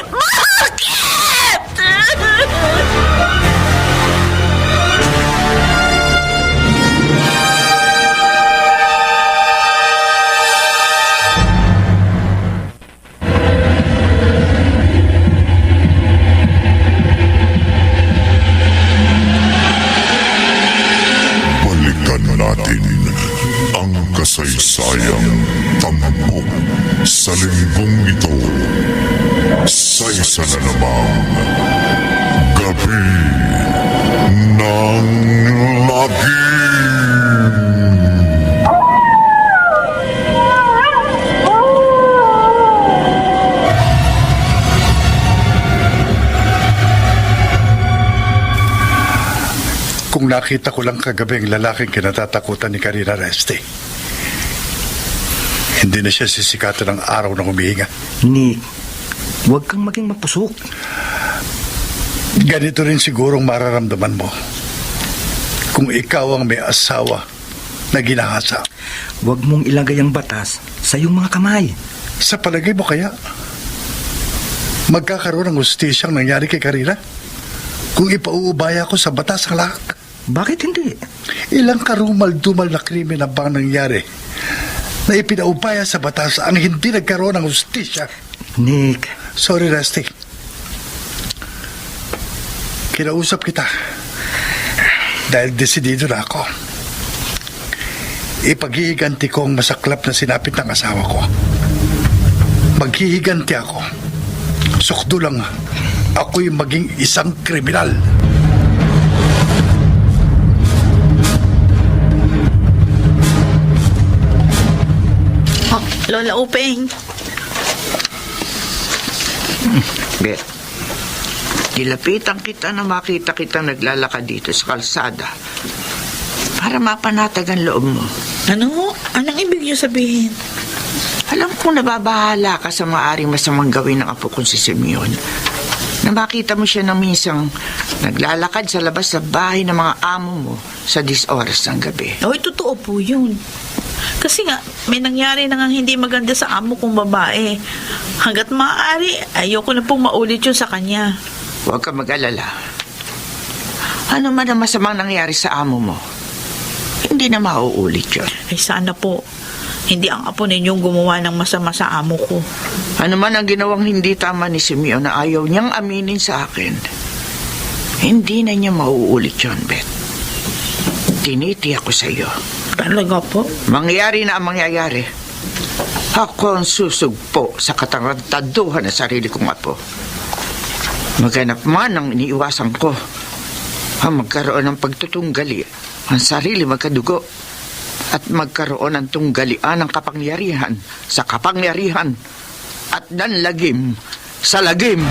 Bakit? Balikan natin ang kasaysayang tampok sa linggong ito. Sa isa na namang gabi ng lagim. Kung nakita ko lang kagabi ang lalaking kinatatakutan ni Karina Reste, hindi na siya sisikatan ng araw na humihinga. Nick, huwag kang maging mapusok. Ganito rin sigurong mararamdaman mo kung ikaw ang may asawa na ginahasa. Huwag mong ilagay ang batas sa iyong mga kamay. Sa palagay mo kaya, magkakaroon ng hustisyang nangyari kay Karina kung ipauubaya ko sa batas ang lahat? Bakit hindi? Ilang karumal-dumal na krimen ang bang nangyari na ipinaubaya sa batas ang hindi nagkaroon ng hustisya. Nick, Sorry, Rusty. Kinausap kita dahil desidido na ako. Ipaghihiganti ko ang masaklap na sinapit ng asawa ko. Maghihiganti ako. Sukdo lang ako'y maging isang kriminal. Oh, Lola Upeng. Bet, dilapitan kita na makita kita naglalakad dito sa kalsada para mapanatag ang loob mo. Ano? Anong ibig niyo sabihin? Alam kong nababahala ka sa maaring masamang gawin ng apo kong si Simeon. Na makita mo siya na minsang naglalakad sa labas sa bahay ng mga amo mo sa 10 oras ng gabi. Oy, totoo po yun. Kasi nga, may nangyari na nga hindi maganda sa amo kong babae. Hanggat maaari, ayoko na pong maulit yun sa kanya. Huwag ka mag-alala. Ano man ang masamang nangyari sa amo mo, hindi na mauulit yun. Ay sana po, hindi ang apo ninyong gumawa ng masama sa amo ko. Ano man ang ginawang hindi tama ni Simeon na ayaw niyang aminin sa akin, hindi na niya mauulit yun, Beth. Tinitiyak ko sa iyo. Talaga po? Mangyari na ang mangyayari. Ako ang susugpo sa katarantaduhan ng sarili kong apo. Maghanap man ang iniiwasan ko, ang magkaroon ng pagtutunggali ang sarili magkadugo at magkaroon ng tunggalian ng kapangyarihan sa kapangyarihan at nanlagim sa lagim.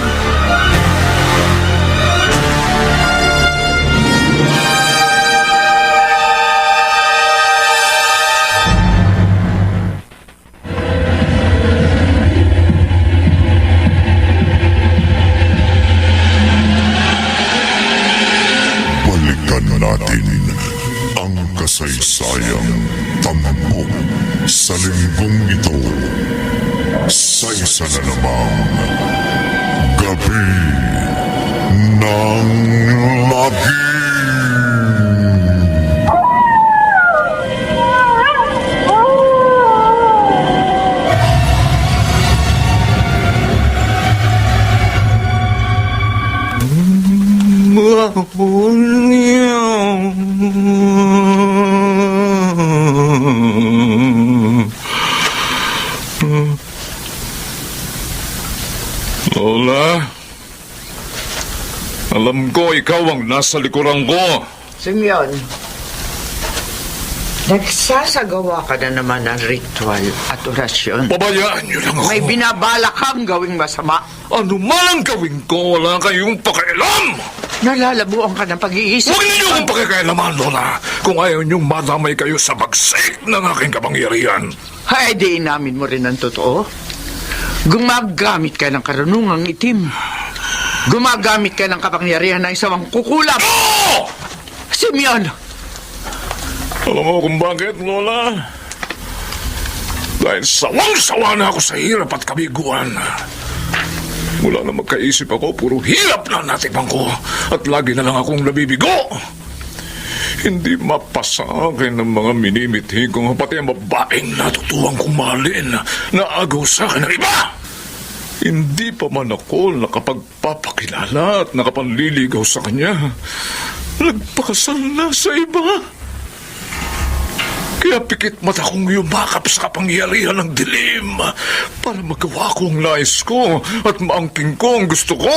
Balikan natin ang kasaysayang tampok sa linggong ito. Sa isa na namang gabi ng lagi. Lola, alam ko ikaw ang nasa likuran ko. Simeon, nagsasagawa ka na naman ng ritual at orasyon. Pabayaan niyo lang ako. May binabala kang gawing masama. Ano man ang gawin ko, wala kayong pakialam. Nalalabuan ka ng pag-iisip. Huwag ninyo akong pakikialaman, Lola. Kung ayaw niyong madamay kayo sa bagsik ng aking kapangyarihan. Hay, di inamin mo rin ang totoo. Gumagamit ka ng karunungang itim. Gumagamit ka ng kapangyarihan ng isang kukulap. Oh! Simeon! Alam mo kung bakit, Lola? Dahil sawang-sawa na ako sa hirap at kabiguan. Mula na magkaisip ako, puro hirap na natikman ko. At lagi na lang akong nabibigo. Hindi mapasa akin ng mga minimithi kong pati ang babaeng natutuwang kumalin na agaw sa akin ng iba. Hindi pa man ako nakapagpapakilala at nakapanliligaw sa kanya. Nagpakasal na sa iba. Kaya pikit mata kong yumakap sa kapangyarihan ng dilim para magawa ko ang nais ko at maangking ko ang gusto ko.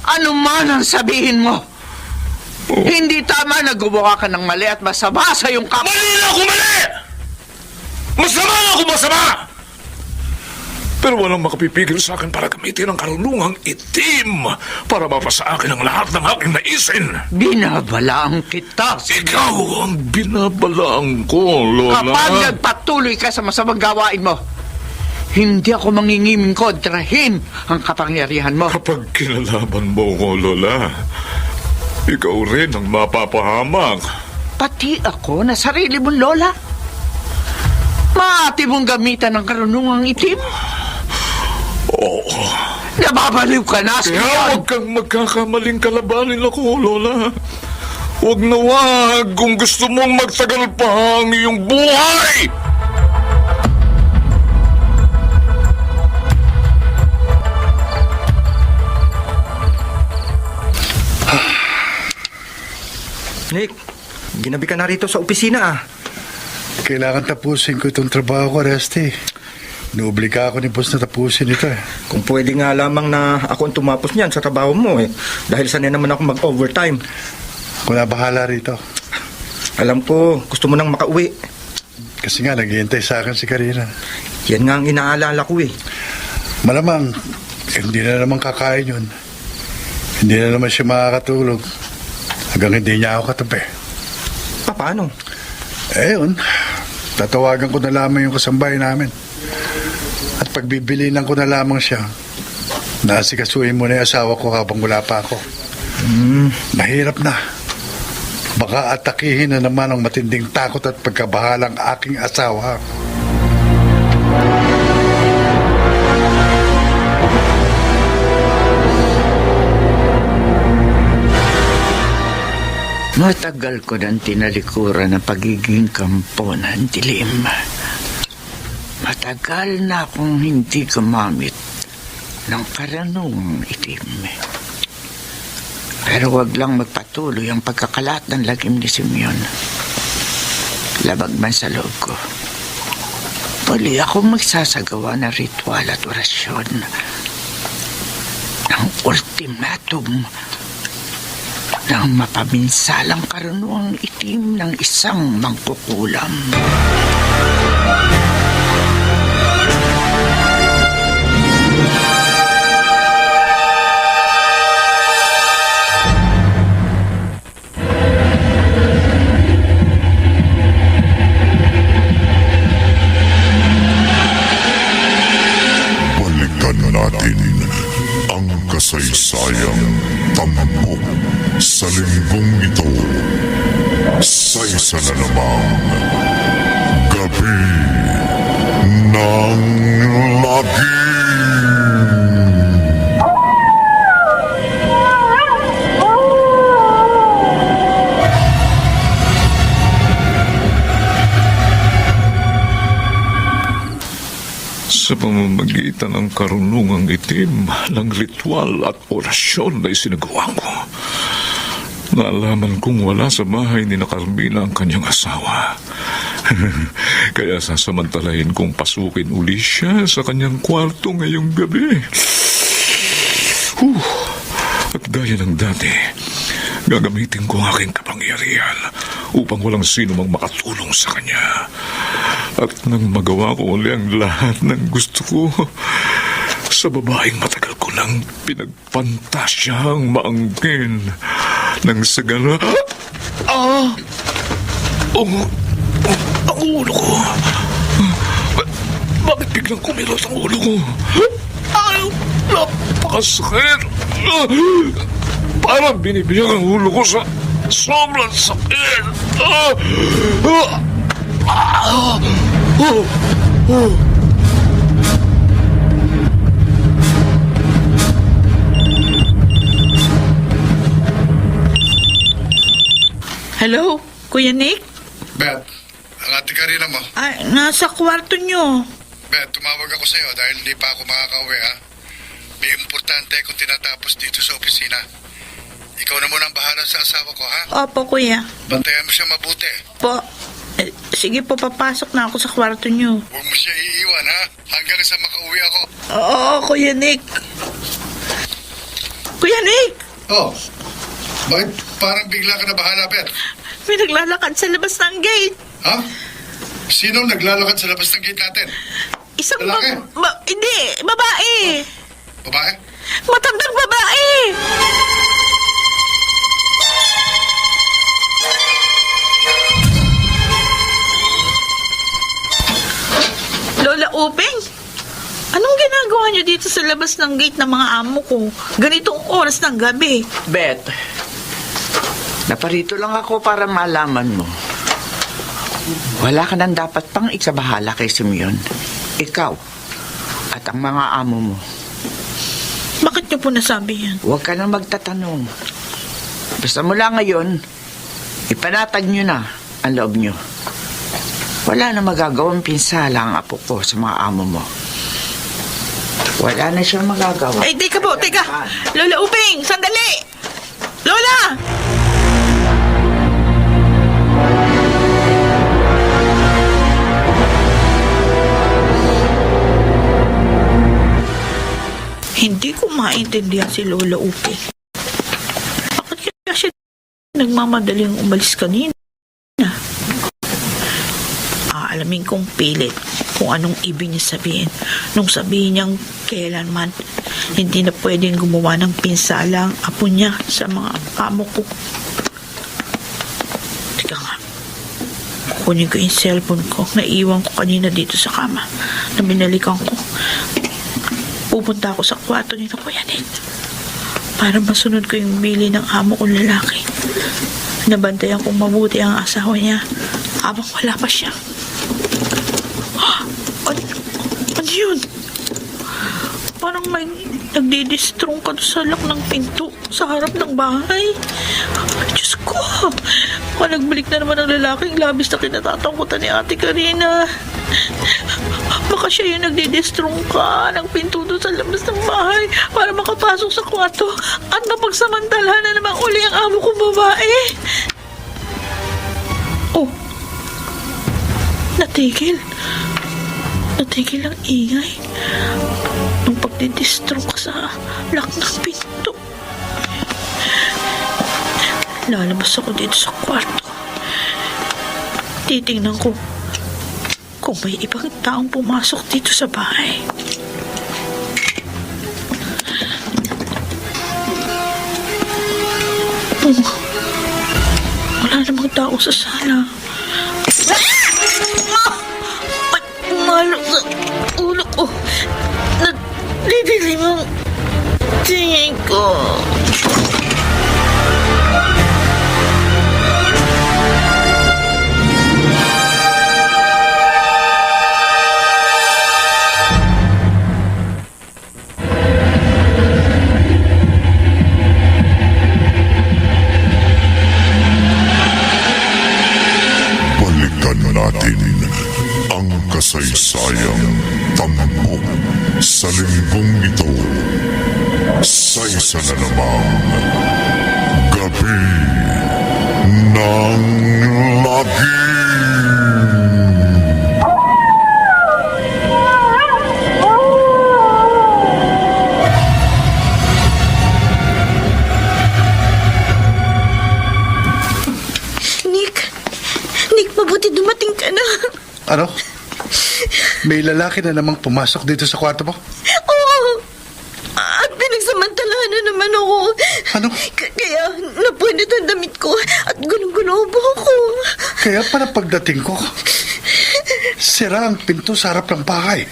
Ano man ang sabihin mo? Hindi tama na gumawa ka ng mali at masama sa iyong kapwa. Mali na ako mali! Masama na ako masama! Pero walang makapipigil sa akin para gamitin ang karunungang itim para mapasa akin ang lahat ng aking naisin. Binabalaan kita. Ikaw ang binabalaan ko, Lola. Kapag nagpatuloy ka sa masamang gawain mo, hindi ako mangingiming kontrahin ang kapangyarihan mo. Kapag kinalaban mo ko, Lola, ikaw rin ang mapapahamak. Pati ako na sarili mong lola. Maati mong gamitan ng karunungang itim. Oo. Nababaliw ka na, Kaya Simeon. huwag kang magkakamaling kalabanin ako, Lola. Huwag na huwag kung gusto mong magtagal pa ang iyong buhay. Nick, ginabi ka na rito sa opisina ah. Kailangan tapusin ko itong trabaho ko, Rusty. Nuobliga ako ni boss na tapusin ito eh. Kung pwede nga lamang na ako ang tumapos niyan sa trabaho mo eh. Dahil sanay naman ako mag-overtime. Ako na bahala rito. Alam ko, gusto mo nang makauwi. Kasi nga, naghihintay sa akin si Karina. Yan nga ang inaalala ko eh. Malamang, hindi na naman kakain yun. Hindi na naman siya makakatulog. Hanggang hindi niya ako katabi. Paano? Yun, tatawagan ko na lamang yung kasambahay namin. At pagbibilinan ko na lamang siya, nasikasuhin mo na yung asawa ko habang wala pa ako. Mahirap na. Baka atakihin na naman ang matinding takot at pagkabahalang aking asawa. Matagal ko nang tinalikuran ng pagiging kampo ng dilim. Matagal na akong hindi gumamit ng karanong itim. Pero wag lang magpatuloy ang pagkakalat ng lagim ni Simeon. Labag man sa loob ko. Muli akong magsasagawa ng ritual at orasyon ng ultimatum ng mapabinsalang karunungang itim ng isang mangkukulam. Balikan natin ang kasaysayang tampok sa linggong ito sa isa na namang gabi ng lagim. Sa pamamagitan ng karunungang itim, ng ritual at orasyon na isinagawa ko, naalaman kong wala sa bahay ni Carmina ang kanyang asawa. Kaya sasamantalahin kong pasukin uli siya sa kanyang kwarto ngayong gabi. At gaya ng dati, gagamitin ko ang aking kapangyarihan upang walang sino mang makatulong sa kanya. At nang magawa ko uli ang lahat ng gusto ko sa babaeng matagal ko nang pinagpantasyang maangkin ng sagana. Ang ulo ko. Bakit biglang kumilos ang ulo ko? Napakasakit. Parang binibiyang ang ulo ko sa sobrang sakit. Hello, Kuya Nick? Beth, ang ate Karina mo. Ay, nasa kwarto nyo. Beth, tumawag ako sa'yo dahil hindi pa ako makakauwi ha. May importante akong tinatapos dito sa opisina. Ikaw na muna ang bahala sa asawa ko ha. Opo, Kuya. Bantayan mo siya mabuti. Po. Sige po, papasok na ako sa kwarto nyo. Huwag mo siya iiwan ha. Hanggang sa makauwi ako. Oo, Kuya Nick. Kuya Nick! Oh, bakit parang bigla ka na bahala, Beth? May naglalakad sa labas ng gate. Ha? Sinong naglalakad sa labas ng gate natin? Isang Lalaki? hindi, babae. Babae? Matandang babae. Lola Uping, anong ginagawa niyo dito sa labas ng gate ng mga amo ko? Ganitong oras ng gabi. Beth, naparito lang ako para malaman mo. Wala ka nang dapat pang ikabahala kay Simeon. Ikaw at ang mga amo mo. Bakit niyo po nasabi yan? Huwag ka nang magtatanong. Basta mula ngayon, ipanatag nyo na ang loob nyo. Wala na magagawang pinsala ang apo ko sa mga amo mo. Wala na siyang magagawa. Ay, teka po, teka. Lola Uping, sandali! Lola! maintindihan si Lola Upe. Bakit kaya siya nagmamadaling umalis kanina? Aalamin kong pilit kung anong ibig niya sabihin. Nung sabihin niyang kailanman, hindi na pwedeng gumawa ng pinsala ang apo niya sa mga amo ko. Teka nga. Kukunin ko yung cellphone ko. Naiwan ko kanina dito sa kama na binalikan ko. Pupunta ako sa kwarto ni Kuya Ned para masunod ko yung bili ng amo kong lalaki. Nabantayan kong mabuti ang asawa niya habang wala pa siya. Ano yun? Parang may nagdidistrong ka sa lock ng pinto sa harap ng bahay. Diyos ko! Kung nagbalik na naman ang lalaking labis na kinatatakutan ni Ate Karina. Baka siya yung nagdidistrong ka ng pinto doon sa labas ng bahay para makapasok sa kwarto at mapagsamantala na naman uli ang amo kong babae. Oh! Natigil. Natigil ang ingay nung pagdidistrong ka sa lock ng pinto. Lalabas ako dito sa kwarto. Titingnan ko kung may ibang taong pumasok dito sa bahay. Wala namang tao sa sala. Malo sa ulo ko. Nadidilim ang tingin ko. Balikan natin ang kasaysayang tampok sa linggong ito sa isa na namang Gabi ng Lagim. Nick, mabuti dumating ka na. Ano? May lalaki na namang pumasok dito sa kwarto mo? Oo. At pinagsamantalahan na naman ako. Ano? Kaya napundit ang damit ko at gulong-gulobo ako. Kaya pala pagdating ko, sira ang pinto sa harap ng bahay.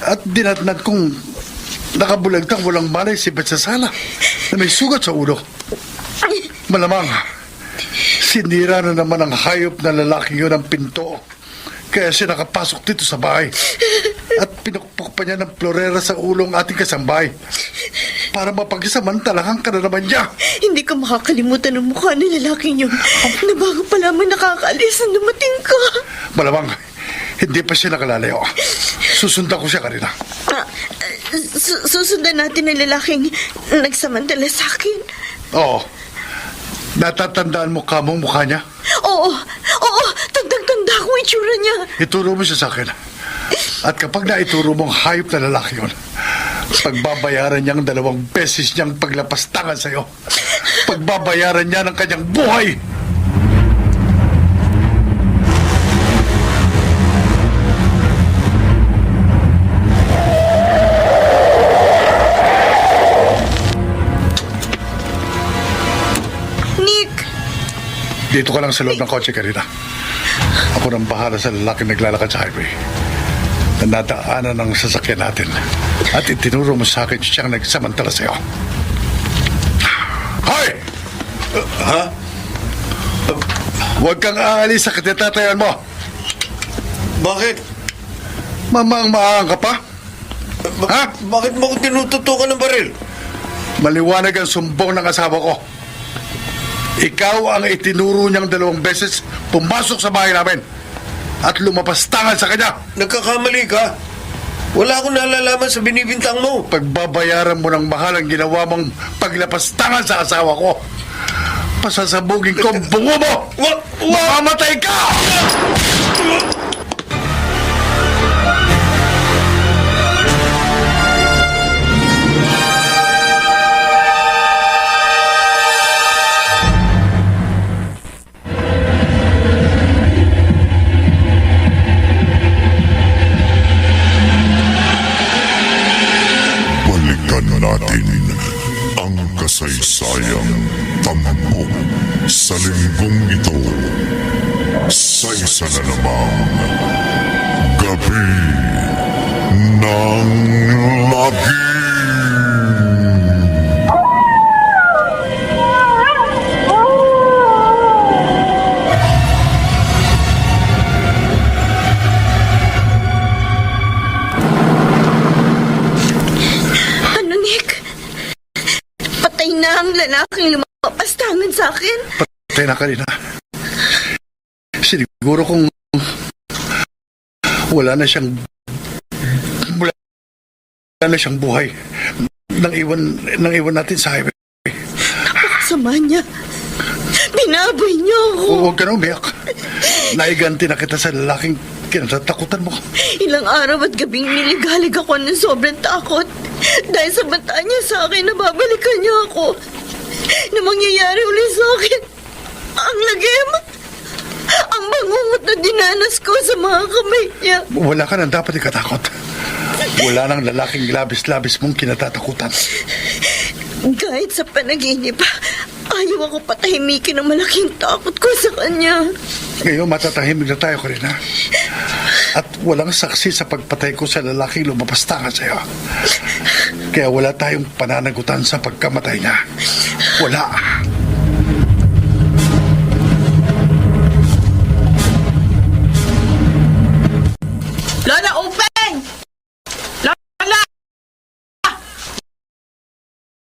At dinatnat kong nakabulagtang walang malay si Beth sa sala na may sugat sa ulo. Malamang, sinira na naman ang hayop na lalaki yun ang pinto. Kaya siya nakapasok dito sa bahay. At pinukpok pa niya ng florera sa ulo ang ating kasambahay. Para mapagsamantalahan ka na naman niya. Hindi ko makakalimutan ang mukha ng lalaking yun na bago pa lamang nakakaalis na dumating ka. Malamang, hindi pa siya nakalalayo. Susundan ko siya kanina. Susundan natin ang lalaking nagsamantala sa akin. Oo. Natatandaan mo kamong mukha niya? Oo, tandang-tanda ko itsura niya. Ituro mo siya sa akin. At kapag naituro mong hayop na lalaki yun, pagbabayaran niya ang 2 beses niyang paglapastangan sa'yo. Pagbabayaran niya ng kanyang buhay. Nick! Dito ka lang sa loob ng kotse kanina. Ako nang bahala sa lalaking naglalakad sa highway na nadaanan ng sasakyan natin. At itinuro mo sa akin siyang nagsamantala sa'yo. Hoy! Ha? Huwag kang aalis sa katatatayan mo. Bakit? Mamaang-maang ka pa? Ha? Bakit mo ko tinututukan ng baril? Maliwanag ang sumbong ng asawa ko. Ikaw ang itinuro niyang 2 beses pumasok sa bahay namin at lumapastangan sa kanya. Nagkakamali ka. Wala akong nalalaman sa binibintang mo. Pagbabayaran mo ng mahal ang ginawa mong paglapastangan sa asawa ko. Pasasabugin ko ang bungo mo! Mamamatay ka! sa linggong ito, sa isa na namang gabi ng lagi. Ano, Nick? Patay na ang lalaking lumapastangan sa akin? Patay na kanina. Siguro kung wala na siyang buhay nang iwan natin sa highway. Napakasama niya. Binaboy niyo ako. Huwag ka na umiyak. Naiganti na kita sa lalaking kinatatakutan mo. Ilang araw at gabing niligalig ako ng sobrang takot. Dahil sa bata niya sa akin na babalikan niya ako. Na mangyayari ulit sa akin. Ang lagim. Ang bangungot na dinanas ko sa mga kamay niya. Wala ka nang dapat ikatakot. Wala nang lalaking labis-labis mong kinatatakutan. Kahit sa panaginip, ayaw ako patahimikin ang malaking takot ko sa kanya. Ngayon matatahimik na tayo, Karina. At walang saksi sa pagpatay ko sa lalaking lumapastangan sa'yo. Kaya wala tayong pananagutan sa pagkamatay niya. Wala. Lola, open! Lola!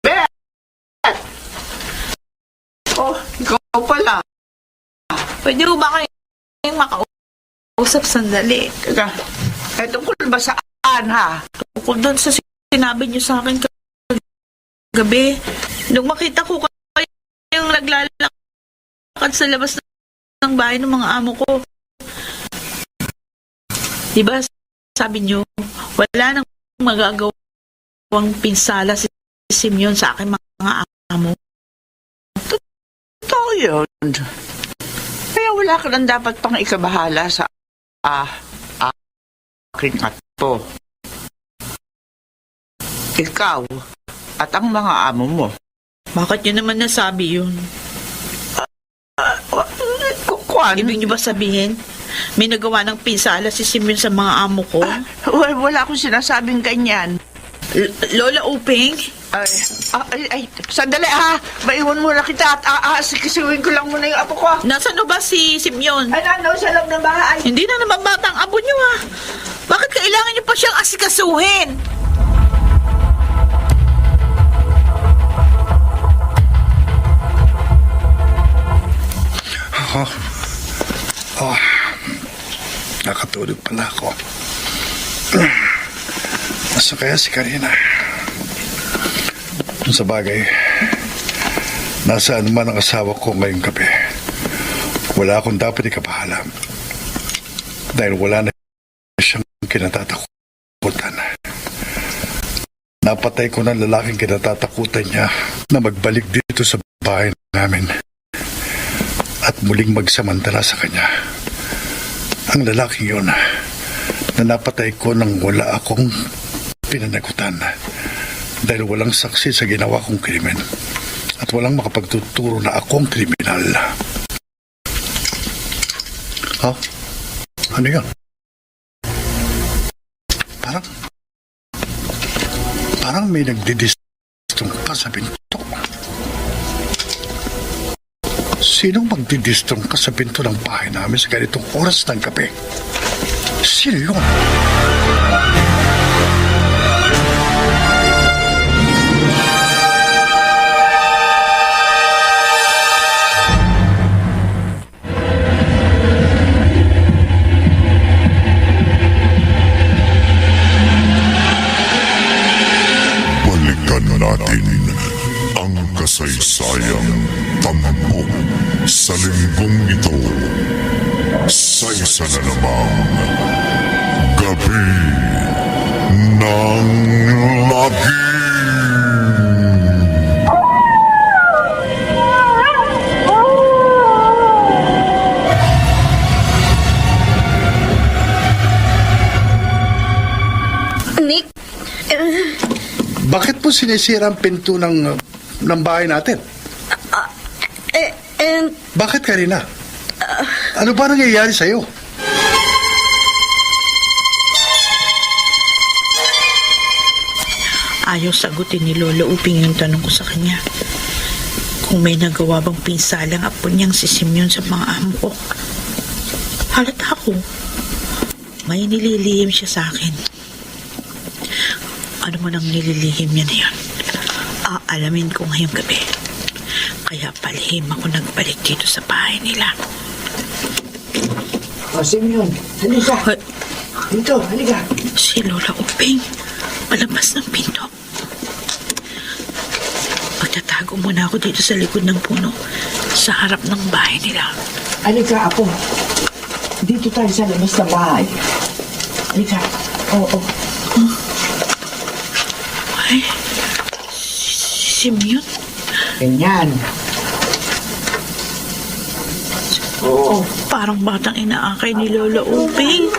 Beth! Oh, ikaw pala. Pwede mo ba kayong makausap sandali? Teka, tungkol ba saan, ha? Tungkol doon sa sinabi niyo sa akin gabi. Nung makita ko kayong naglalakad sa labas ng bahay ng mga amo ko. Diba, sabi niyo, wala nang magagawang pinsala si Simeon sa akin mga amo. Totoo yun. Kaya wala ka lang dapat pang ikabahala sa aking apo. Ikaw at ang mga amo mo. Bakit niyo naman nasabi yun? Kuan? Ibig niyo ba sabihin, may nagawa ng pinsala si Simeon sa mga amo ko? Wala akong sinasabing ganyan. Lola Uping? Ay, sandali ha. Maiwan muna kita at sikisuin ko lang muna yung apo ko. Nasaan na ba si Simeon? Ay, nandun sa loob ng bahay. Hindi na naman bata ang abo niyo ha. Bakit kailangan niyo pa siyang asikasuhin? Nakatulog pala ako. Nasa kaya si Karina? Sa bagay, nasaan man ang asawa ko ngayong gabi, wala akong dapat ikapahalam. Dahil wala na siyang kinatatakutan. Napatay ko ng lalaking kinatatakutan niya na magbalik dito sa bahay namin at muling magsamantala sa kanya. Ang lalaking yun na napatay ko nang wala akong pinanagutan dahil walang saksi sa ginawa kong krimen at walang makapagtuturo na akong kriminal. Ha? Ano yun? Parang may nagdidistrong ka sa pinto. Sinong magdidistrong ka sa pinto ng bahay namin sa ganitong oras ng gabi? Sino yun? Balikan natin ang kasaysayang tampok sa linggong ito, sa isa na namang gabi ng lagi. Nick, Bakit po sinisira ang pinto ng bahay natin? Bakit, Karina? Ano ba nangyayari sa'yo? Ayaw sagutin ni Lola Uping yung tanong ko sa kanya. Kung may nagawa bang pinsalang apo niyang si Simeon sa mga amo ko. Halata ako. May nililihim siya sa akin. Ano man ang nililihim niya na yun, aalamin ko ngayong gabi. Kaya palihim ako nagbalik dito sa bahay nila. O, Simeon, halika. Dito, halika. Si Lola Uping, palabas ng pinto. Magtatago muna ako dito sa likod ng puno, sa harap ng bahay nila. Halika, Apo. Dito tayo sa labas ng bahay. Halika. Oo. Ay, si Simeon? Ganyan. Oo. Parang batang inaakay ni Lola Uping.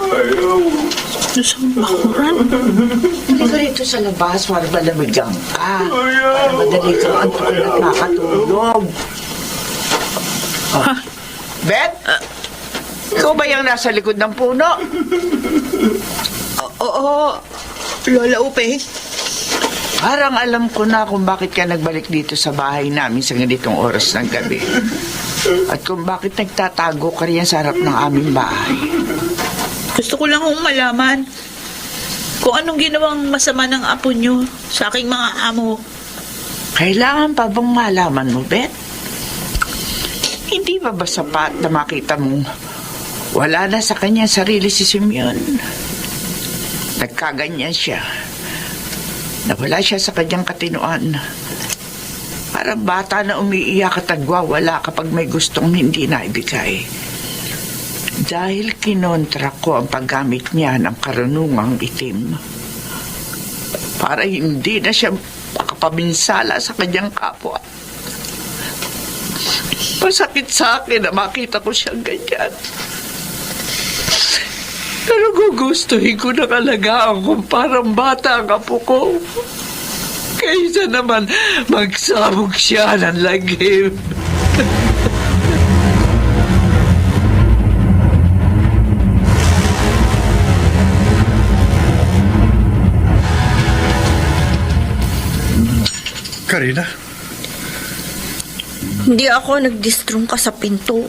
Doon sa bakuran. Hindi ka rito sa labas para malamigang ka. Para madali kang antukin at makatulog. Ha? Bet? Ikaw ba yung nasa likod ng puno? Oo, Lola Uping. Parang alam ko na kung bakit ka nagbalik dito sa bahay namin sa ganitong oras ng gabi. At kung bakit nagtatago ka riyan sa harap ng aming bahay. Gusto ko lang kung malaman kung anong ginawang masama ng apo nyo sa aking mga amo. Kailangan pa bang malaman mo, Bet? Hindi ba sapat na makita mong wala na sa kanya sarili si Simeon? Nagkaganyan siya. Nawala siya sa kanyang katinoan. Para bata na umiiyak at nagwawala kapag may gustong hindi naibigay. Dahil kinontra ko ang paggamit niya ng karunungang itim. Para hindi na siya makapabinsala sa kanyang kapwa. Masakit sa akin na makita ko siyang ganyan. Pero gugustuhin ko na alagaan kung parang bata ang apo ko. Kaysa naman magsabog siya ng lagim. Karina, Hindi ako nagdistrong ka sa pinto.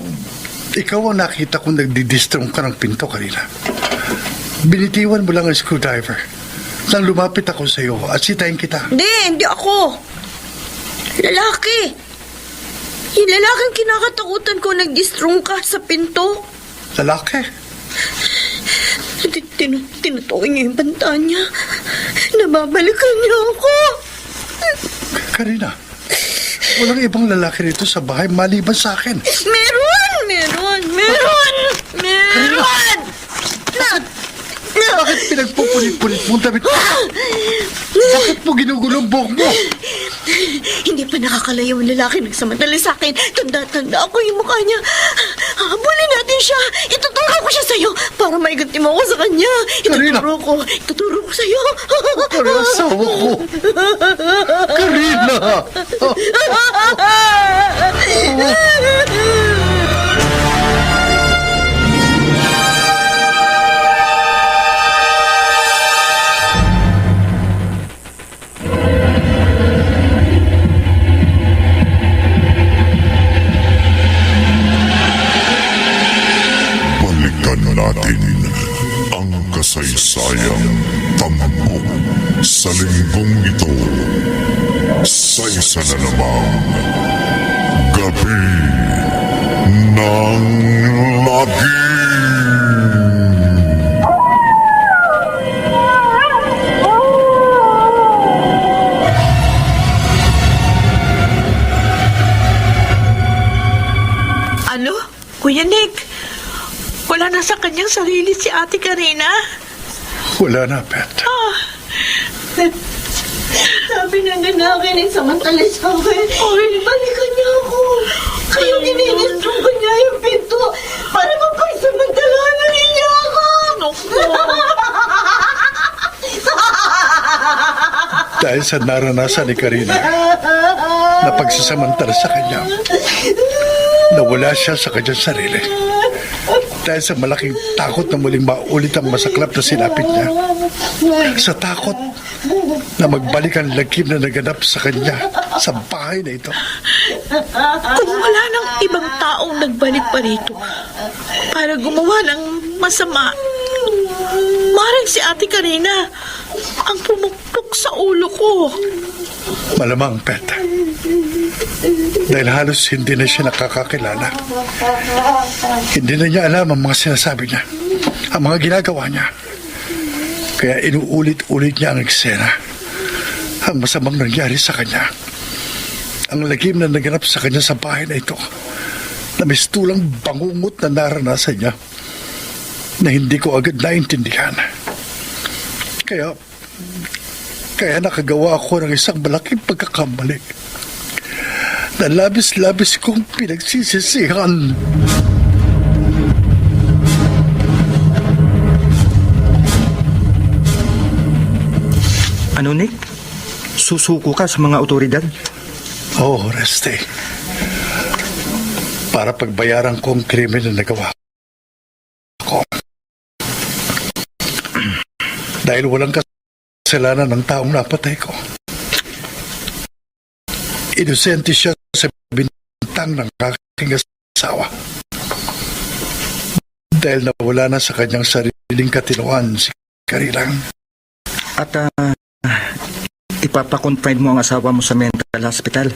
ikaw ang nakita kong nagdidistrong ka ng pinto, Karina. Binitiwan mo lang ang screwdriver. Nang lumapit ako sa iyo at sitayin kita. Hindi ako. Lalaki. Yung lalaking kinakatakutan ko nagdistrong ka sa pinto. Lalaki? Tinutukoy niya yung banta niya. Nababalikan niya ako. Karina, walang ibang lalaki rito sa bahay maliban sa akin. Meron! Bakit pinagpupunit-punit mong damit? Bakit mo ginugulo ang buhok mo? Hindi pa nakakalayo ang lalaki nagsamantala sa akin. Tanda-tanda ako yung mukha niya. Habulin natin siya. Ituturo ko siya sa'yo para maiganti mo ako sa kanya. Karina! Ituturo ko sa'yo. Karina, asawa ko. Karina! Balikan natin ang kasaysayang tampok sa linggong ito sa isa na namang Gabi ng Lagi. Ano? Kuya Nick, wala na sa kanyang sarili si Ate Karina? Wala na, Pet. Sabi ng ganakin ay samantala sa akin. Balikan niya ako. Kaya dinidistrong ko niya yung pinto para mapagsamantalahan niya ako. Dahil sa naranasan ni Karina na pagsasamantala sa kanya, nawala nawala siya sa kanyang sarili. Dahil sa malaking takot na muling maulit ang masaklap na sinapit niya. Sa takot na magbalik ang lagim na naganap sa kanya sa bahay na ito. Kung wala nang ibang taong nagbalik pa rito para gumawa ng masama, maring si Ate Karina ang pumukpok sa ulo ko. Malamang, Pet. Dahil halos hindi na siya nakakakilala. Hindi na niya alam ang mga sinasabi niya, ang mga ginagawa niya. Kaya inuulit-ulit niya ang eksena. Ang masamang nangyari sa kanya. Ang lagim na naganap sa kanya sa bahay na ito. Na mistulang bangungot na naranasan niya na hindi ko agad naintindihan. Kaya nakagawa ako ng isang malaking pagkakamali na labis-labis kong pinagsisisihan. Ano, Nick? Susuko ka sa mga otoridad? Oo, Reste. Para pagbayaran ko ang krimen na nagawa ko. Dahil walang kasalanan ng taong napatay ko. Inosente siya sa bintang ng aking asawa. Dahil nawala na sa kanyang sariling katinuan si Karilang. At ipapakonfine mo ang asawa mo sa mental hospital?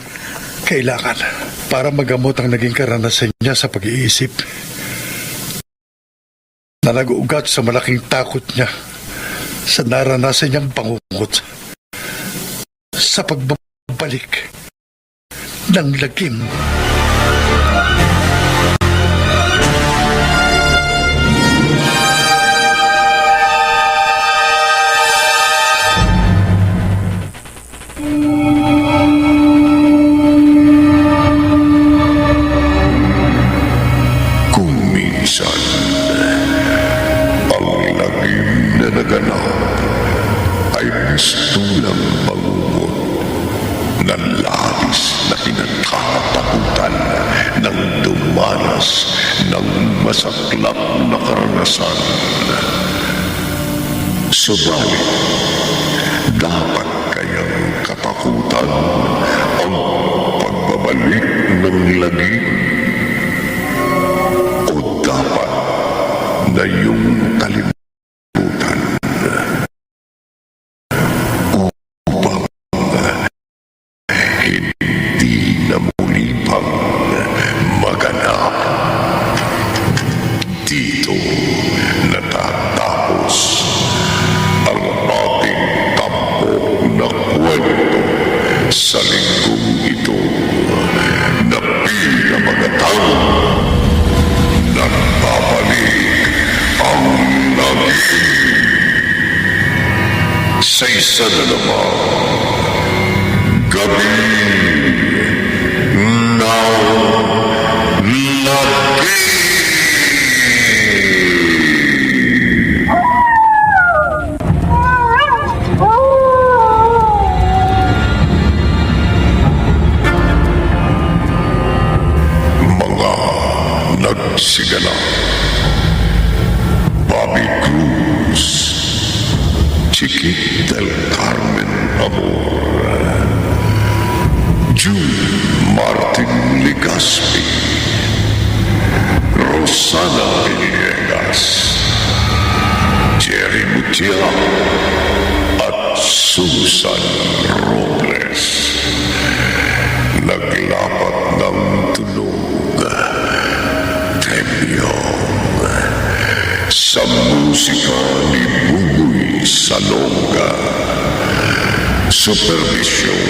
Kailangan para magamot ang naging karanasan niya sa pag-iisip na nag-uugat sa malaking takot niya sa naranasan niyang bangungot sa pagbabalik ng lagim. Kung minsan, ang lagim na naganap ay mistulang bangungot na labis na kinatatakutan ng dumanas ng masaklap na karanasan. Subalit, dapat kayang katakutan ang pagbabalik ng lagim? O dapat na yung kalimutan upang hindi na muli pang maganap? Dito natatapos ang ating tampok na kwento sa linggong ito na pinamagatang nagbabalik ang lagim sa isa na namang gabi ng lagim. Mga nagsigala: Bobby Cruz, Chiquit del Carmen Amor, June Martin Ligaspi, Rosana Villegas, Jerry Mutia, at Susan Robles. Naglapat ng tunog, Temyong, sa musika ni Bugoy Salonga. Supervision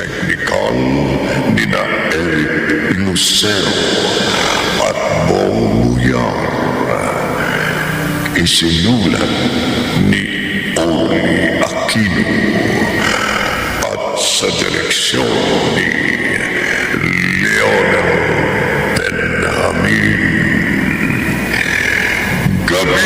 teknikal ni na Eric Lucero at Bong Buyar. Isinulat ni Oli Aquino at sa direksyon ni Leonel Benjamin. Gabi